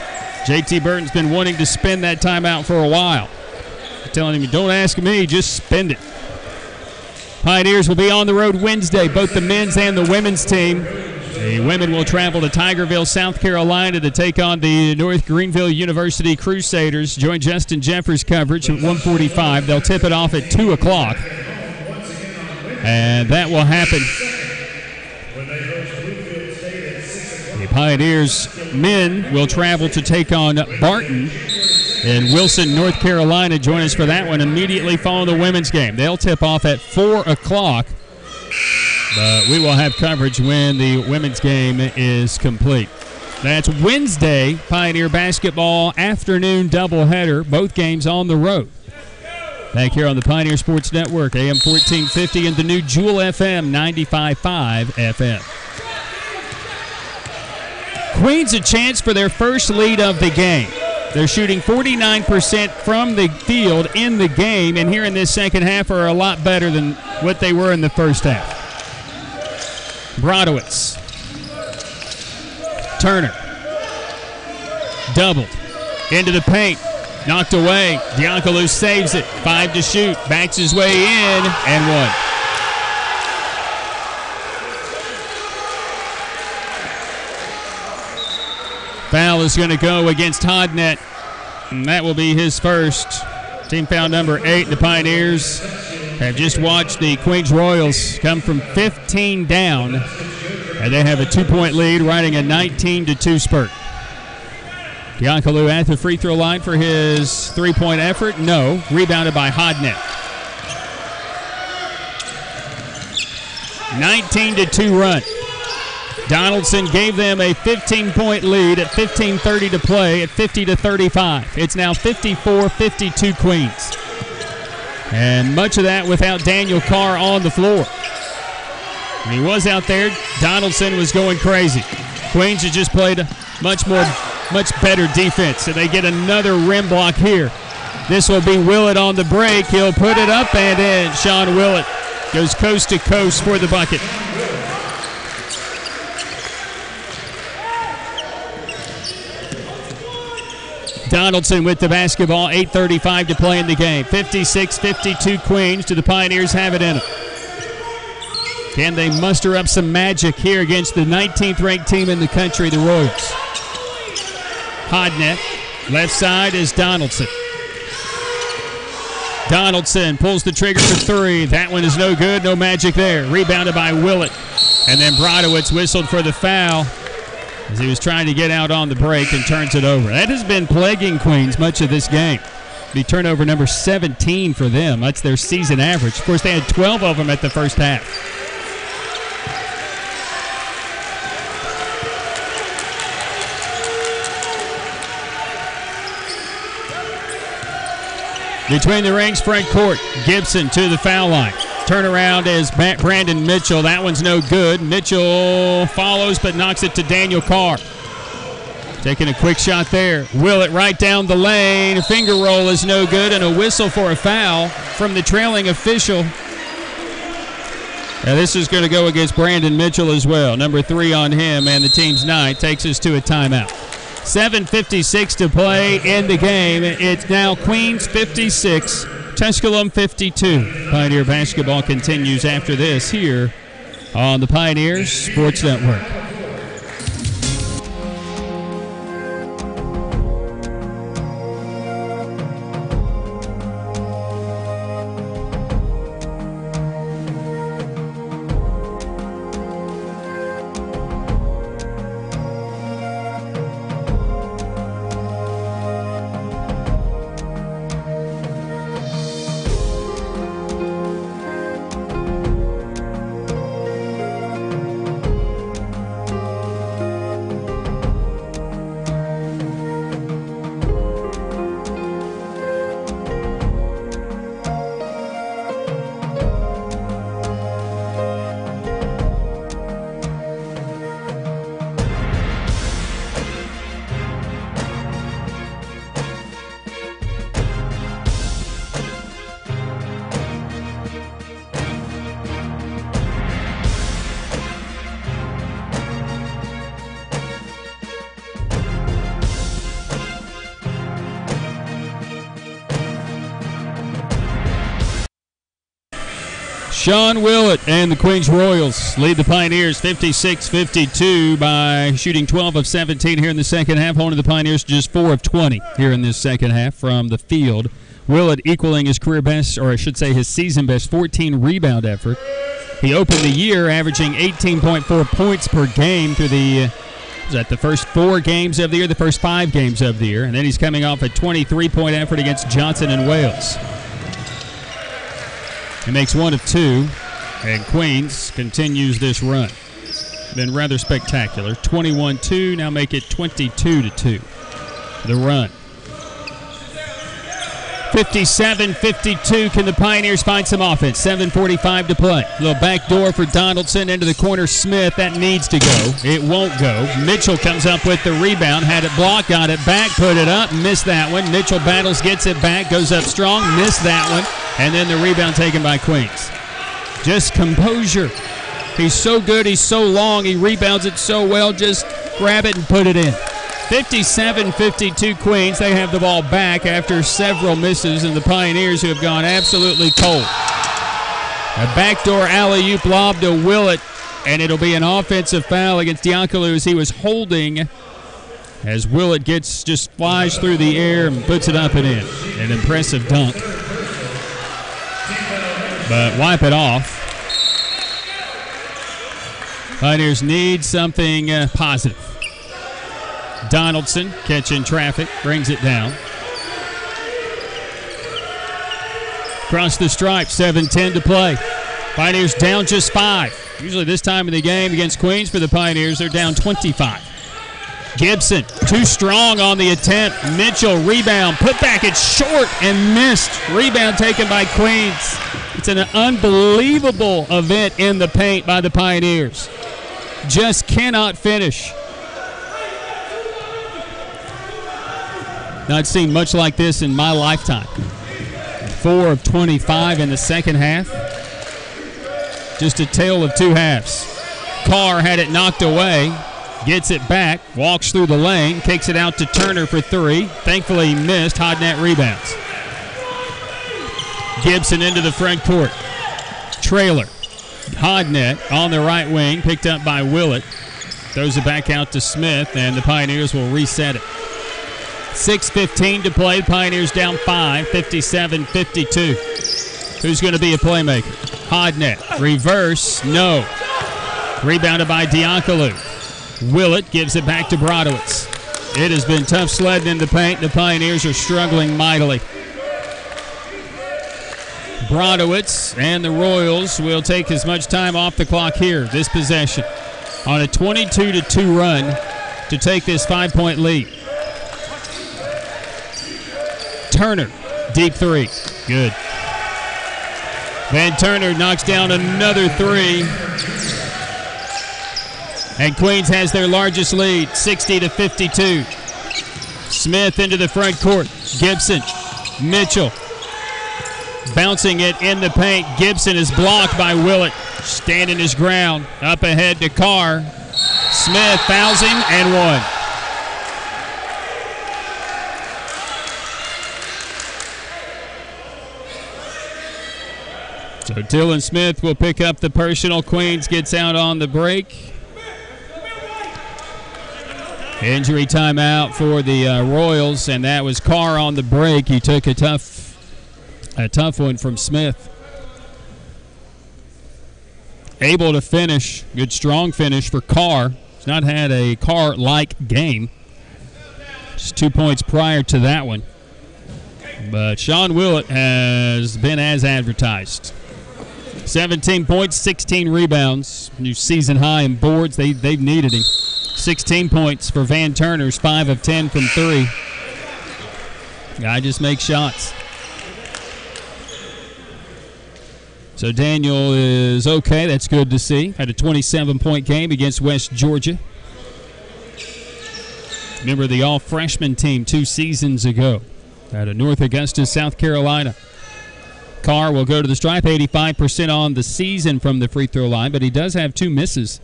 JT Burton's been wanting to spend that timeout for a while. I'm telling him, don't ask me, just spend it. Pioneers will be on the road Wednesday, both the men's and the women's team. The women will travel to Tigerville, South Carolina to take on the North Greenville University Crusaders. Join Justin Jeffers' coverage at 1:45. They'll tip it off at 2 o'clock. And that will happen. The Pioneers men will travel to take on Barton in Wilson, North Carolina. Join us for that one immediately following the women's game. They'll tip off at 4 o'clock. But we will have coverage when the women's game is complete. That's Wednesday, Pioneer basketball afternoon doubleheader, both games on the road. Back here on the Pioneer Sports Network, AM 1450 and the new Jewel FM 95.5 FM. Queens a chance for their first lead of the game. They're shooting 49% from the field in the game, and here in this second half are a lot better than what they were in the first half. Brodowitz. Turner. Doubled. Into the paint. Knocked away. Diankolu saves it. 5 to shoot. Backs his way in and one. Foul is going to go against Hodnett, and that will be his first. Team foul number 8. The Pioneers have just watched the Queens Royals come from 15 down, and they have a 2-point lead, riding a 19-2 spurt. Diankolu at the free throw line for his 3-point effort. No. Rebounded by Hodnett. 19-2 run. Donaldson gave them a 15-point lead at 15:30 to play at 50-35. It's now 54-52 Queens. And much of that without Daniel Carr on the floor. When he was out there, Donaldson was going crazy. Queens has just played a much better defense. So they get another rim block here. This will be Willett on the break. He'll put it up and in. Sean Willett goes coast to coast for the bucket. Donaldson with the basketball, 8:35 to play in the game. 56-52 Queens. Do the Pioneers have it in them? Can they muster up some magic here against the 19th ranked team in the country, the Royals? Hodnett. Left side is Donaldson. Donaldson pulls the trigger for 3. That one is no good. No magic there. Rebounded by Willett. And then Brodowitz whistled for the foul as he was trying to get out on the break and turns it over. That has been plaguing Queens much of this game. The turnover number 17 for them. That's their season average. Of course, they had 12 of them at the first half. Between the rings, front court. Gibson to the foul line. Turnaround is Brandon Mitchell. That one's no good. Mitchell follows but knocks it to Daniel Carr. Taking a quick shot there. Willett right down the lane. A finger roll is no good, and a whistle for a foul from the trailing official. Now this is going to go against Brandon Mitchell as well. Number 3 on him, and the team's 9 takes us to a timeout. 7:56 to play in the game. It's now Queens 56, Tusculum 52. Pioneer basketball continues after this here on the Pioneers Sports Network. Sean Willett and the Queens Royals lead the Pioneers 56-52 by shooting 12 of 17 here in the second half. Holding the Pioneers just 4 of 20 here in this second half from the field. Willett equaling his career best, or I should say his season best, 14 rebound effort. He opened the year averaging 18.4 points per game through the first 4 games of the year, the first 5 games of the year, and then he's coming off a 23-point effort against Johnson and Wales. He makes 1 of 2, and Queens continues this run. Been rather spectacular. 21-2, now make it 22-2. The run. 57-52. Can the Pioneers find some offense? 7:45 to play. Little back door for Donaldson into the corner. Smith, that needs to go. It won't go. Mitchell comes up with the rebound. Had it blocked, got it back, put it up, missed that one. Mitchell battles, gets it back, goes up strong, missed that one. And then the rebound taken by Queens. Just composure. He's so good, he's so long, he rebounds it so well. Just grab it and put it in. 57-52 Queens. They have the ball back after several misses, and the Pioneers who have gone absolutely cold. A backdoor alley-oop lob to Willett, and it'll be an offensive foul against Diakolu as he was holding as Willett just flies through the air and puts it up and in. An impressive dunk. But wipe it off. Pioneers need something positive. Donaldson catching traffic, brings it down. Across the stripe, 7:10 to play. Pioneers down just 5. Usually this time of the game against Queens for the Pioneers, they're down 25. Gibson, too strong on the attempt. Mitchell, rebound, put back, it's short and missed. Rebound taken by Queens. It's an unbelievable event in the paint by the Pioneers. Just cannot finish. Not seen much like this in my lifetime. 4 of 25 in the second half. Just a tale of two halves. Carr had it knocked away, gets it back, walks through the lane, kicks it out to Turner for 3. Thankfully he missed. Hodnett rebounds. Gibson into the front court. Trailer. Hodnett on the right wing, picked up by Willett. Throws it back out to Smith, and the Pioneers will reset it. 6:15 to play. The Pioneers down 5, 57-52. Who's going to be a playmaker? Hodnett. Reverse. No. Rebounded by Diakolu. Willett gives it back to Brodowitz. It has been tough sledding in the paint. The Pioneers are struggling mightily. Brodowitz and the Royals will take as much time off the clock here, this possession, on a 22-2 run to take this 5-point lead. Turner, deep 3. Good. Van Turner knocks down another 3. And Queens has their largest lead, 60-52. Smith into the front court. Gibson, Mitchell. Bouncing it in the paint. Gibson is blocked by Willett. Standing his ground. Up ahead to Carr. Smith fouls him and one. So Dylan Smith will pick up the personal. Queens gets out on the break. Injury timeout for the Royals, and that was Carr on the break. He took a tough one from Smith. Able to finish. Good strong finish for Carr. He's not had a Carr-like game. Just 2 points prior to that one. But Sean Willett has been as advertised. 17 points, 16 rebounds. New season high in boards. They've needed him. 16 points for Van Turner's 5 of 10 from 3. Guy just makes shots. So Daniel is okay. That's good to see. Had a 27-point game against West Georgia. Member of the all-freshman team 2 seasons ago out of North Augusta, South Carolina. Carr will go to the stripe, 85% on the season from the free throw line, but he does have 2 misses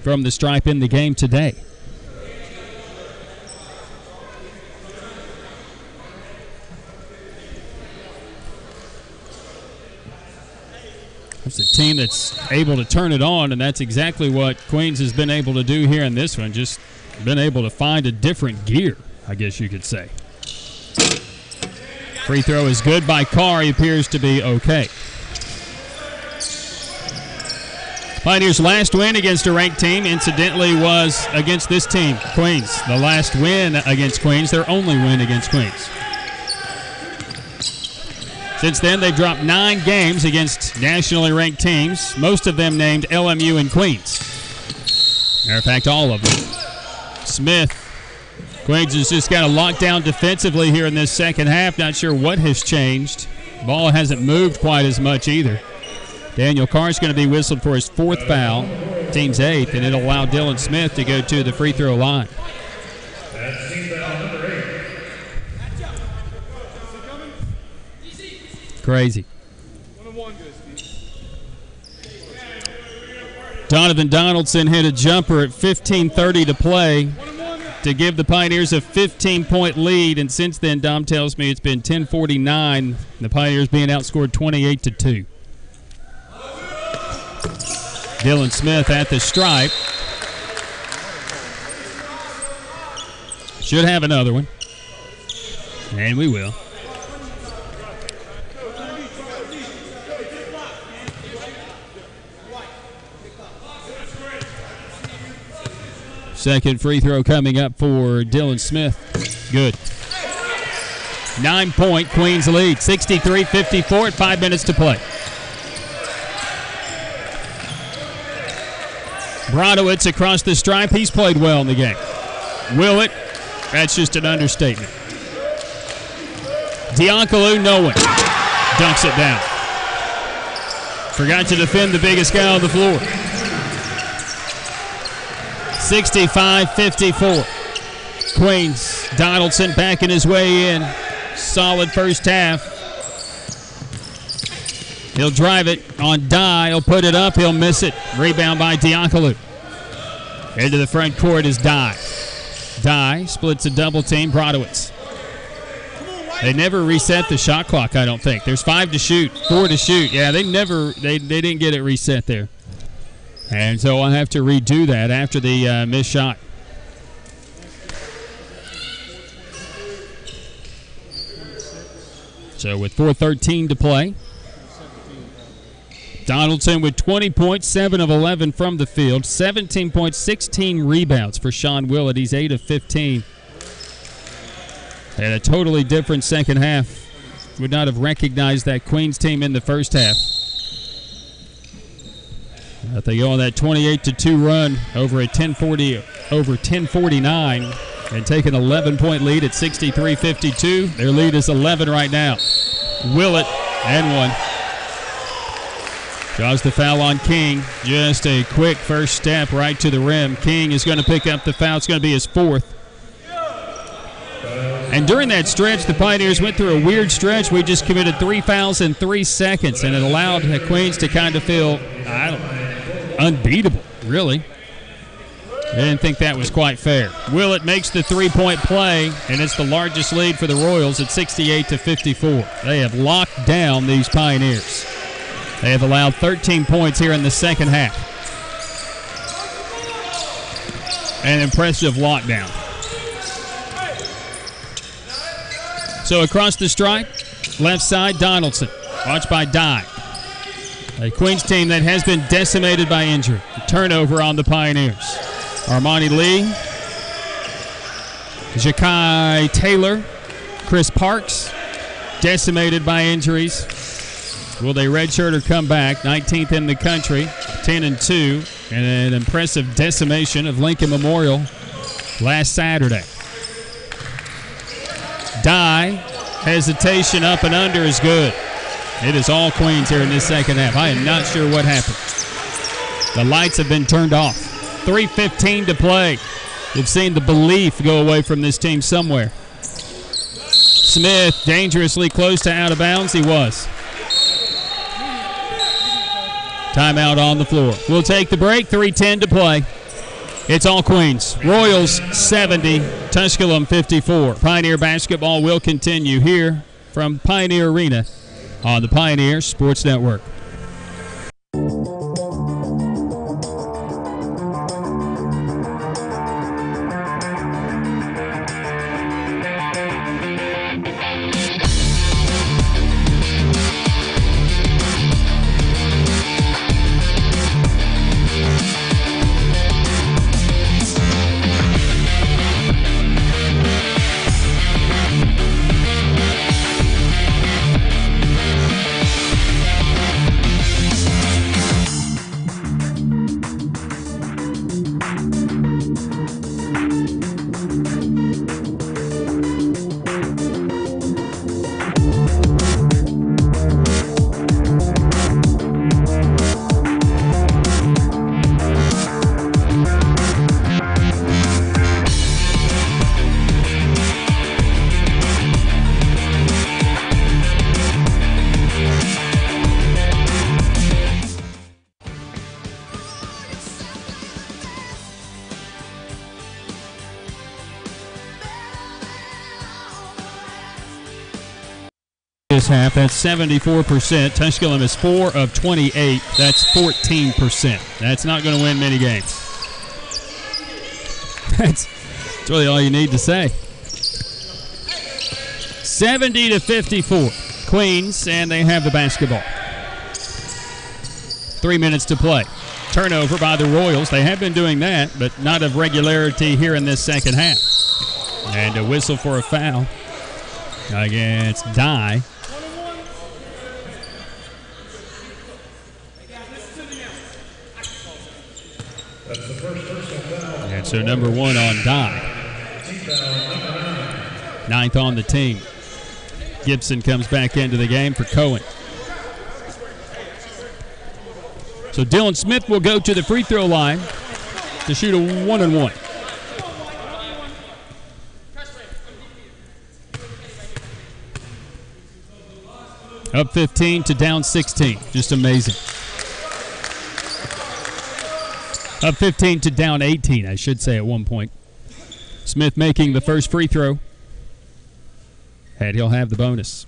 from the stripe in the game today. It's a team that's able to turn it on, and that's exactly what Queens has been able to do here in this one. Just been able to find a different gear, I guess you could say. Free throw is good by Carr. He appears to be okay. Pioneers' last win against a ranked team, incidentally, was against this team, Queens. The last win against Queens, their only win against Queens. Since then, they've dropped 9 games against nationally ranked teams, most of them named LMU and Queens. Matter of fact, all of them. Smith, Queens has just got to lock down defensively here in this second half. Not sure what has changed. Ball hasn't moved quite as much either. Daniel Carr's going to be whistled for his 4th foul, team's 8th, and it'll allow Dylan Smith to go to the free throw line. That's team foul number 8. Crazy. Donovan Donaldson hit a jumper at 15:30 to play to give the Pioneers a 15-point lead, and since then, Dom tells me it's been 10:49. The Pioneers being outscored 28-2. Dylan Smith at the stripe. Should have another one. And we will. Second free throw coming up for Dylan Smith. Good. 9-point Queens lead. 63-54 at 5 minutes to play. Brodowitz across the stripe. He's played well in the game. Willett, that's just an understatement. Diankolu, no one. Dunks it down. Forgot to defend the biggest guy on the floor. 65-54. Queens, Donaldson backing his way in. Solid first half. He'll drive it on Dye. He'll put it up. He'll miss it. Rebound by Diankolu. Into the front court is Dye. Dye splits a double team. Brodowitz. They never reset the shot clock, I don't think. There's 5 to shoot, 4 to shoot. Yeah, they didn't get it reset there. And so I'll have to redo that after the missed shot. So with 4:13 to play, Donaldson with 20 points, 7 of 11 from the field, 17 points, 16 rebounds for Sean Willett. He's 8 of 15. And a totally different second half. Would not have recognized that Queens team in the first half. But they go on that 28-2 run over 10:49 and take an 11-point lead at 63-52. Their lead is 11 right now. Willett and one. Draws the foul on King. Just a quick first step right to the rim. King is going to pick up the foul. It's going to be his 4th. And during that stretch, the Pioneers went through a weird stretch. We just committed 3 fouls in 3 seconds, and it allowed the Queens to kind of feel, unbeatable, really. I didn't think that was quite fair. Willett makes the 3-point play, and it's the largest lead for the Royals at 68-54. They have locked down these Pioneers. They have allowed 13 points here in the second half. An impressive lockdown. So across the stripe, left side, Donaldson. Watched by Dye. A Queens team that has been decimated by injury. A turnover on the Pioneers. Armani Lee, Ja'Kai Taylor, Chris Parks, decimated by injuries. Will they redshirt or come back? 19th in the country, 10-2, and an impressive decimation of Lincoln Memorial last Saturday. Dye, hesitation up and under is good. It is all Queens here in this second half. I am not sure what happened. The lights have been turned off. 3:15 to play. You've seen the belief go away from this team somewhere. Smith dangerously close to out of bounds. He was. Timeout on the floor. We'll take the break. 3:10 to play. It's all Queens. Royals 70, Tusculum 54. Pioneer basketball will continue here from Pioneer Arena on the Pioneer Sports Network. this half. That's 74%. Tusculum is 4 of 28. That's 14%. That's not going to win many games. That's really all you need to say. 70-54. Queens, and they have the basketball. 3 minutes to play. Turnover by the Royals. They have been doing that, but not of regularity here in this second half. And a whistle for a foul against Dye. And so number 1 on Dye. 9th on the team. Gibson comes back into the game for Cohen. So Dylan Smith will go to the free throw line to shoot a 1-and-1. Up 15 to down 16. Just amazing. Up 15 to down 18, I should say, at one point. Smith making the first free throw. And he'll have the bonus.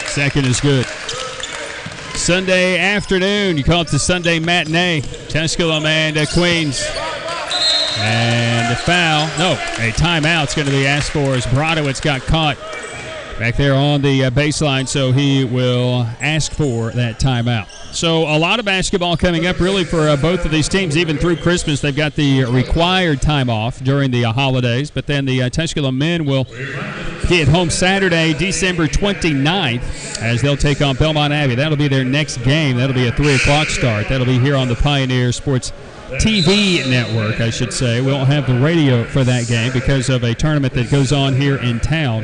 Second is good. Sunday afternoon, you call it the Sunday matinee. Tusculum and Queens. And a foul. No, a timeout's going to be asked for as Brodowitz got caught back there on the baseline, so he will ask for that timeout. So a lot of basketball coming up really for both of these teams. Even through Christmas, they've got the required time off during the holidays, but then the Tusculum men will be at home Saturday, December 29th, as they'll take on Belmont Abbey. That'll be their next game. That'll be a 3 o'clock start. That'll be here on the Pioneer Sports TV network, I should say. We won't have the radio for that game because of a tournament that goes on here in town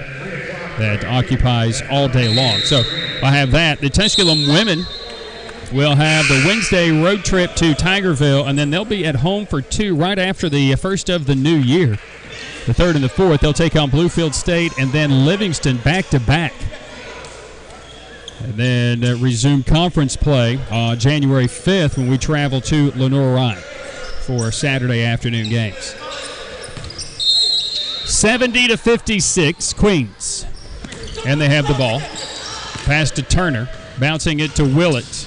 that occupies all day long. So I'll have that. The Tusculum women will have the Wednesday road trip to Tigerville, and then they'll be at home for 2 right after the first of the new year. The 3rd and the 4th, they'll take on Bluefield State and then Livingston back-to-back. And then resume conference play on January 5th when we travel to Lenore Ryan for Saturday afternoon games. 70-56, Queens. And they have the ball. Pass to Turner, bouncing it to Willett.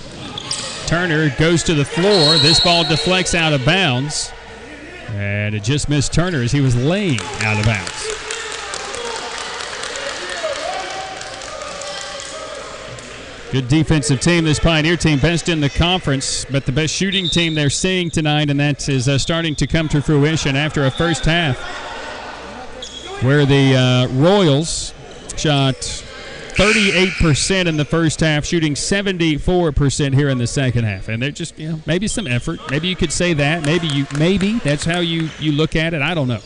Turner goes to the floor. This ball deflects out of bounds. And it just missed Turner as he was laying out of bounds. Good defensive team, this Pioneer team, best in the conference, but the best shooting team they're seeing tonight, and that is starting to come to fruition after a first half where the Royals shot 38% in the first half, shooting 74% here in the second half. And they're just, maybe some effort. Maybe you could say that. Maybe that's how you look at it. I don't know.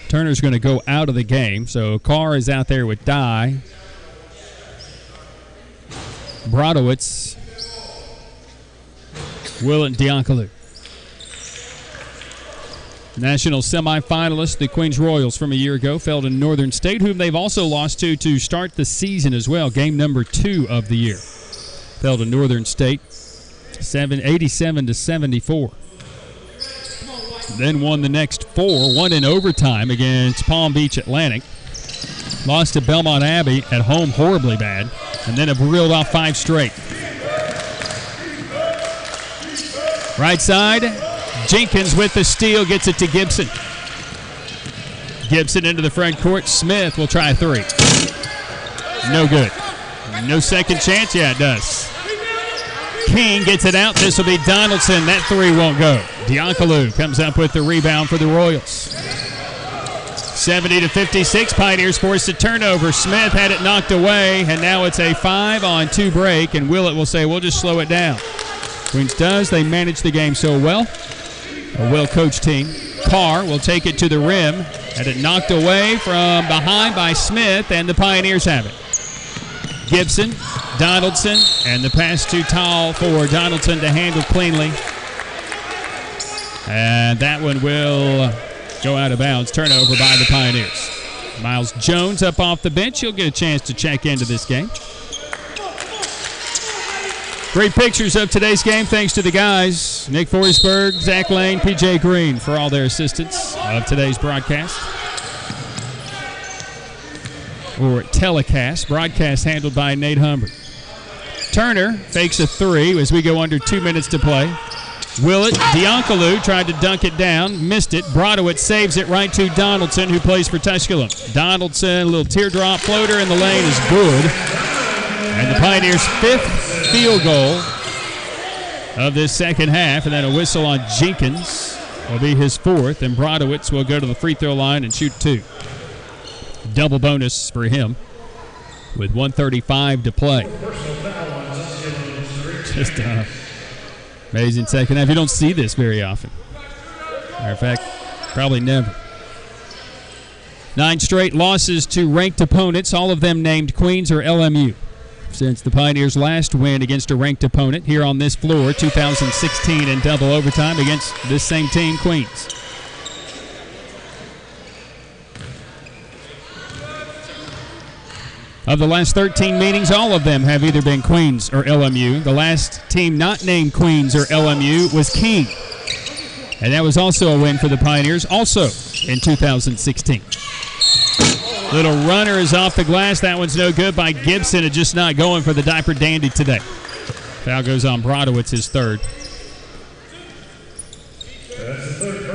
Turner's going to go out of the game. So Carr is out there with Dye. Brodowitz. Willett Diancalu. National semifinalists, the Queens Royals from a year ago, fell to Northern State, whom they've also lost to start the season as well. Game number 2 of the year. Fell to Northern State, 87-74. Then won the next 4, one in overtime against Palm Beach Atlantic. Lost to Belmont Abbey at home horribly bad, and then have reeled off 5 straight. Right side, Jenkins with the steal, gets it to Gibson. Gibson into the front court. Smith will try a 3. No good. No second chance? Yeah, it does. King gets it out. This will be Donaldson. That 3 won't go. Diancalu comes up with the rebound for the Royals. 70-56. Pioneers forced a turnover. Smith had it knocked away, and now it's a 5-on-2 break, and Willett will say, we'll just slow it down. Queens does. They manage the game so well. A well-coached team. Carr will take it to the rim. Had it knocked away from behind by Smith, and the Pioneers have it. Gibson, Donaldson, and the pass too tall for Donaldson to handle cleanly. And that one will go out of bounds. Turnover by the Pioneers. Miles Jones up off the bench. He'll get a chance to check into this game. Great pictures of today's game thanks to the guys, Nick Forsberg, Zach Lane, PJ Green, for all their assistance of today's broadcast. Or telecast. Broadcast handled by Nate Humbert. Turner fakes a three as we go under 2 minutes to play. Willett, Diankalou tried to dunk it down, missed it. Brodowitz saves it right to Donaldson, who plays for Tusculum. Donaldson, a little teardrop floater in the lane is good. And the Pioneers' 5th field goal of this second half, and then a whistle on Jenkins will be his 4th, and Brodowitz will go to the free throw line and shoot 2. Double bonus for him with 1:35 to play. Just amazing second half. You don't see this very often. Matter of fact, probably never. 9 straight losses to ranked opponents, all of them named Queens or LMU. Since the Pioneers' last win against a ranked opponent here on this floor, 2016 in double overtime against this same team, Queens. Of the last 13 meetings, all of them have either been Queens or LMU. The last team not named Queens or LMU was King. And that was also a win for the Pioneers, also in 2016. Little runner is off the glass. That one's no good by Gibson. It's just not going for the Diaper Dandy today. Foul goes on Brodowitz, his 3rd.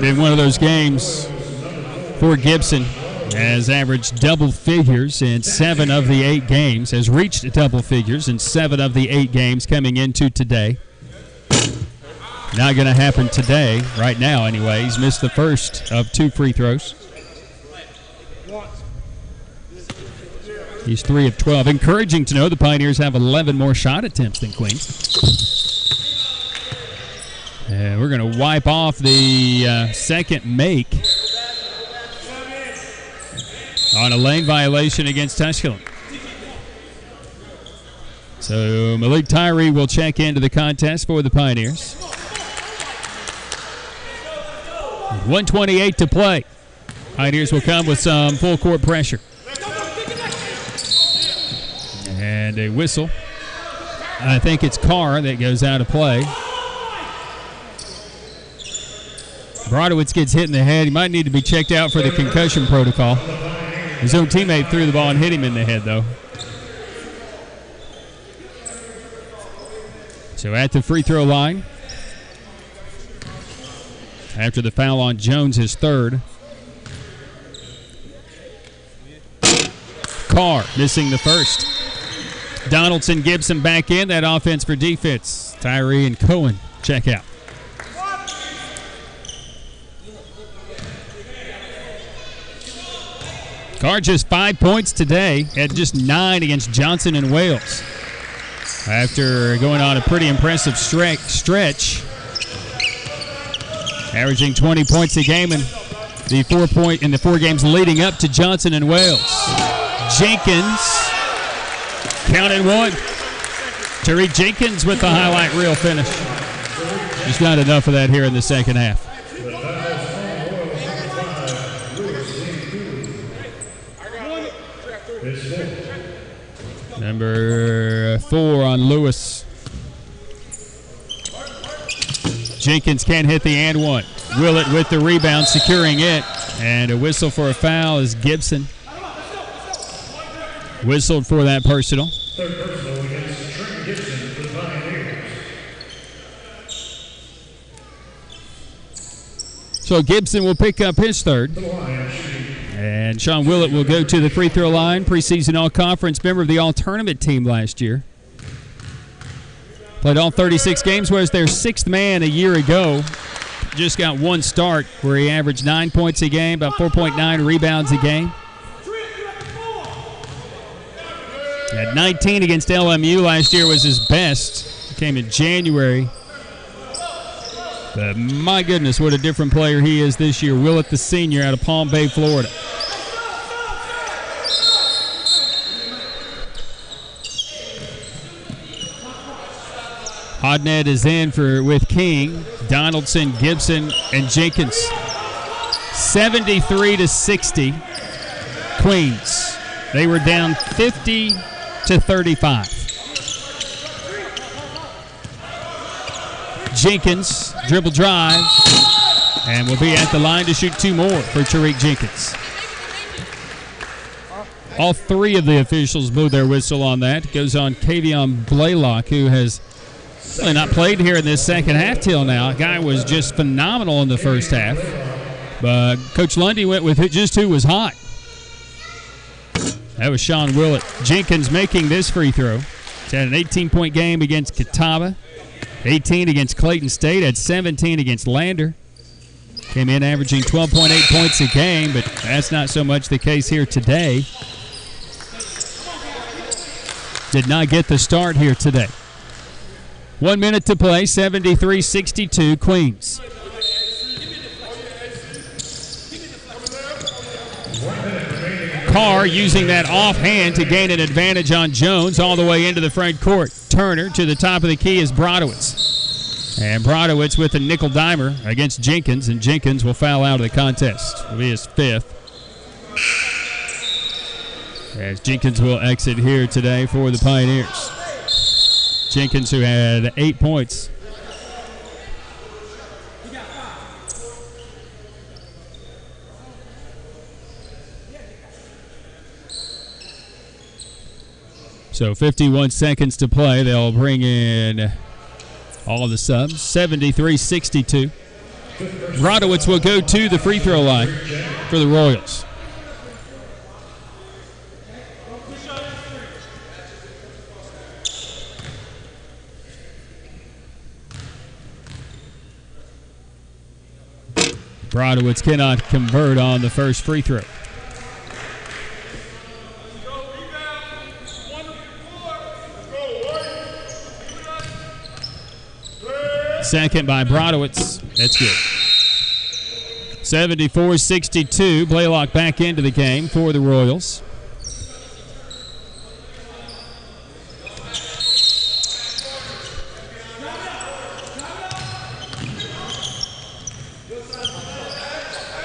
Been one of those games for Gibson. Has averaged double figures in 7 of the 8 games. Has reached double figures in 7 of the 8 games coming into today. Not going to happen today, right now anyway. He's missed the first of 2 free throws. He's 3 of 12. Encouraging to know the Pioneers have 11 more shot attempts than Queens. And we're going to wipe off the second make on a lane violation against Tusculum. So Malik Tyree will check into the contest for the Pioneers. 1:28 to play. Pioneers will come with some full court pressure. And a whistle. I think it's Carr that goes out of play. Brodowitz gets hit in the head. He might need to be checked out for the concussion protocol. His own teammate threw the ball and hit him in the head, though. So at the free throw line, after the foul on Jones, his 3rd. Carr missing the first. Donaldson, Gibson back in. That offense for defense. Tyree and Cohen check out. Carr just 5 points today, had just 9 against Johnson and Wales. After going on a pretty impressive stretch, averaging 20 points a game in the 4 games leading up to Johnson and Wales. Jenkins, counted 1. Tariq Jenkins with the highlight reel finish. Just not enough of that here in the second half. Number 4 on Lewis. Jenkins can't hit the and one. Willett with the rebound, securing it. And a whistle for a foul is Gibson. Whistled for that personal. 3rd personal against Trent Gibson for the Pioneers. So Gibson will pick up his 3rd. And Sean Willett will go to the free throw line. Preseason All-Conference member of the All-Tournament team last year. Played all 36 games, was their 6th man a year ago. Just got 1 start where he averaged 9 points a game, about 4.9 rebounds a game. At 19 against LMU last year was his best. Came in January. But my goodness, what a different player he is this year. Willett, the senior, out of Palm Bay, Florida. Hodnett is in with King, Donaldson, Gibson, and Jenkins. 73-60, Queens. They were down 50-35. Jenkins, dribble drive, and will be at the line to shoot 2 more for Tariq Jenkins. All 3 of the officials blew their whistle on that. It goes on Kavion Blaylock, who has really not played here in this second half till now. The guy was just phenomenal in the first half. But Coach Lundy went with just who was hot. That was Sean Willett. Jenkins making this free throw. He's had an 18-point game against Catawba, 18 against Clayton State, had 17 against Lander. Came in averaging 12.8 points a game, but that's not so much the case here today. Did not get the start here today. 1 minute to play, 73-62 Queens. Carr using that offhand to gain an advantage on Jones all the way into the front court. Turner to the top of the key is Brodowitz. And Brodowitz with a nickel dimer against Jenkins, and Jenkins will foul out of the contest. It'll be his 5th. As Jenkins will exit here today for the Pioneers. Jenkins, who had 8 points. So 51 seconds to play. They'll bring in all of the subs. 73-62. Brodowitz will go to the free throw line for the Royals. Brodowitz cannot convert on the first free throw. Second by Brodowitz. That's good. 74-62. Blaylock back into the game for the Royals.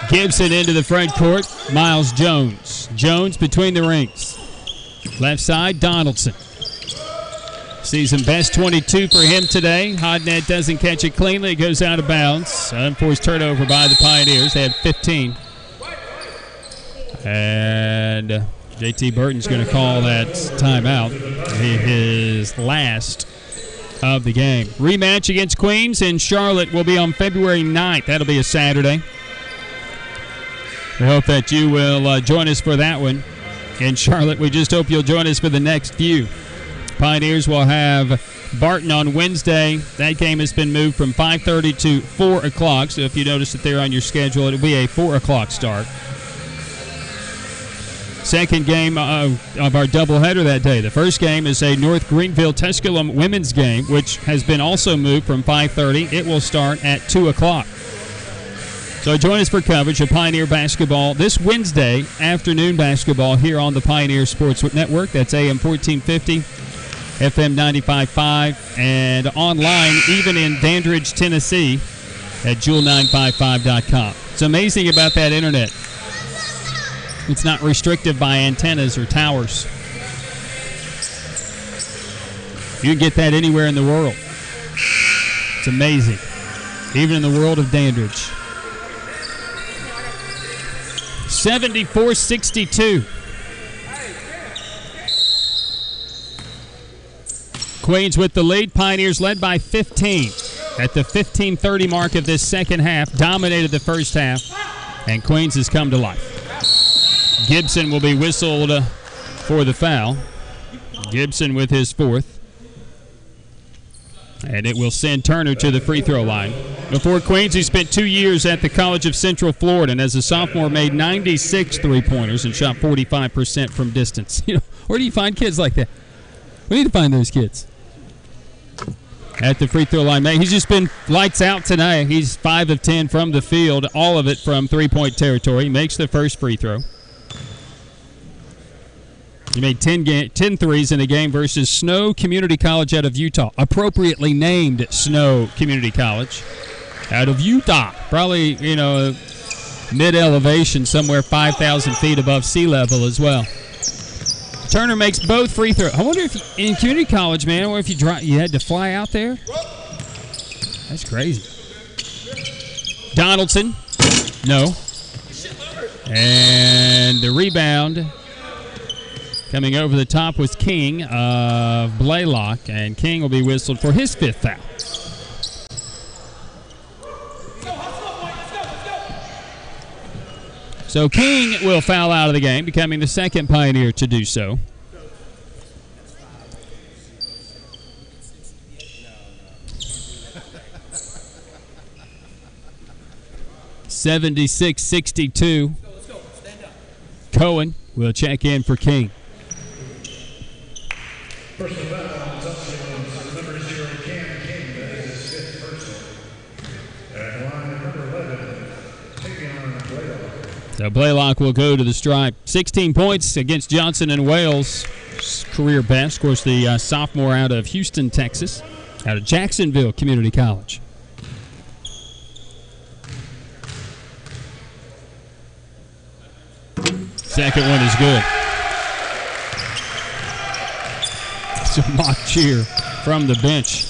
Gibson into the front court. Miles Jones. Jones between the rings. Left side, Donaldson. Season best 22 for him today. Hodnett doesn't catch it cleanly. It goes out of bounds. Unforced turnover by the Pioneers. They had 15. And JT Burton's going to call that timeout. His last of the game. Rematch against Queens in Charlotte will be on February 9th. That'll be a Saturday. We hope that you will join us for that one in Charlotte. We just hope you'll join us for the next few. Pioneers will have Barton on Wednesday. That game has been moved from 5:30 to 4 o'clock. So if you notice it there on your schedule, it'll be a 4 o'clock start. Second game of our doubleheader that day. The first game is a North Greenville Tusculum women's game, which has been also moved from 5:30. It will start at 2 o'clock. So join us for coverage of Pioneer basketball this Wednesday afternoon basketball here on the Pioneer Sports Network. That's AM 1450. FM 95.5, and online, even in Dandridge, Tennessee, at Jewel955.com. It's amazing about that internet. It's not restricted by antennas or towers. You can get that anywhere in the world. It's amazing. Even in the world of Dandridge. 74-62. Queens with the lead. Pioneers led by 15 at the 15:30 mark of this second half. Dominated the first half, and Queens has come to life. Gibson will be whistled for the foul. Gibson with his 4th. And it will send Turner to the free throw line. Before Queens, he spent 2 years at the College of Central Florida, and as a sophomore made 96 three-pointers and shot 45% from distance. Where do you find kids like that? We need to find those kids. At the free throw line, man, he's just been lights out tonight. He's 5 of 10 from the field, all of it from three-point territory. He makes the first free throw. He made 10 threes in the game versus Snow Community College out of Utah, appropriately named Snow Community College out of Utah. Probably, mid-elevation, somewhere 5,000 feet above sea level as well. Turner makes both free throws. I wonder if in community college, man, or if you had to fly out there. That's crazy. Donaldson. No. And the rebound coming over the top was King of Blaylock, and King will be whistled for his 5th foul. So King will foul out of the game, becoming the 2nd Pioneer to do so. (76-62). Cohen will check in for King. Personal foul on Tusculum's number 0, Cam King. That is his 5th personal. And line number 11, taking on Blaylock. So Blaylock will go to the stripe. 16 points against Johnson and Wales. Career best. Of course, the sophomore out of Houston, Texas, out of Jacksonville Community College. Second one is good. It's a mock cheer from the bench.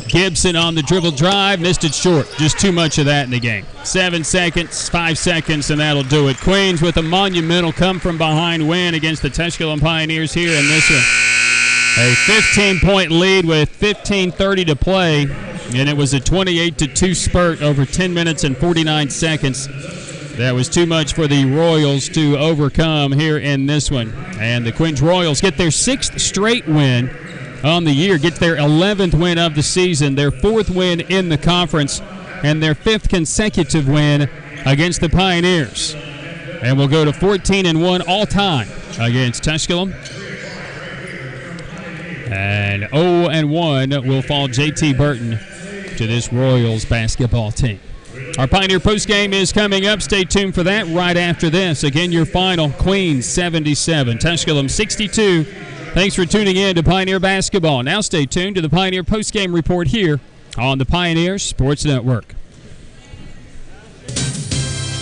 Gibson on the dribble drive, missed it short. Just too much of that in the game. 7 seconds, 5 seconds, and that'll do it. Queens with a monumental come-from-behind win against the Tusculum Pioneers here in this one. A 15-point lead with 15:30 to play, and it was a 28-2 spurt over 10 minutes and 49 seconds. That was too much for the Royals to overcome here in this one. And the Queens Royals get their 6th straight win on the year, get their 11th win of the season, their 4th win in the conference, and their 5th consecutive win against the Pioneers. And we'll go to 14-1 all-time against Tusculum. And 0-1 will fall J.T. Burton to this Royals basketball team. Our Pioneer postgame is coming up. Stay tuned for that right after this. Again, your final, Queens 77, Tusculum 62. Thanks for tuning in to Pioneer Basketball. Now stay tuned to the Pioneer postgame report here on the Pioneer Sports Network.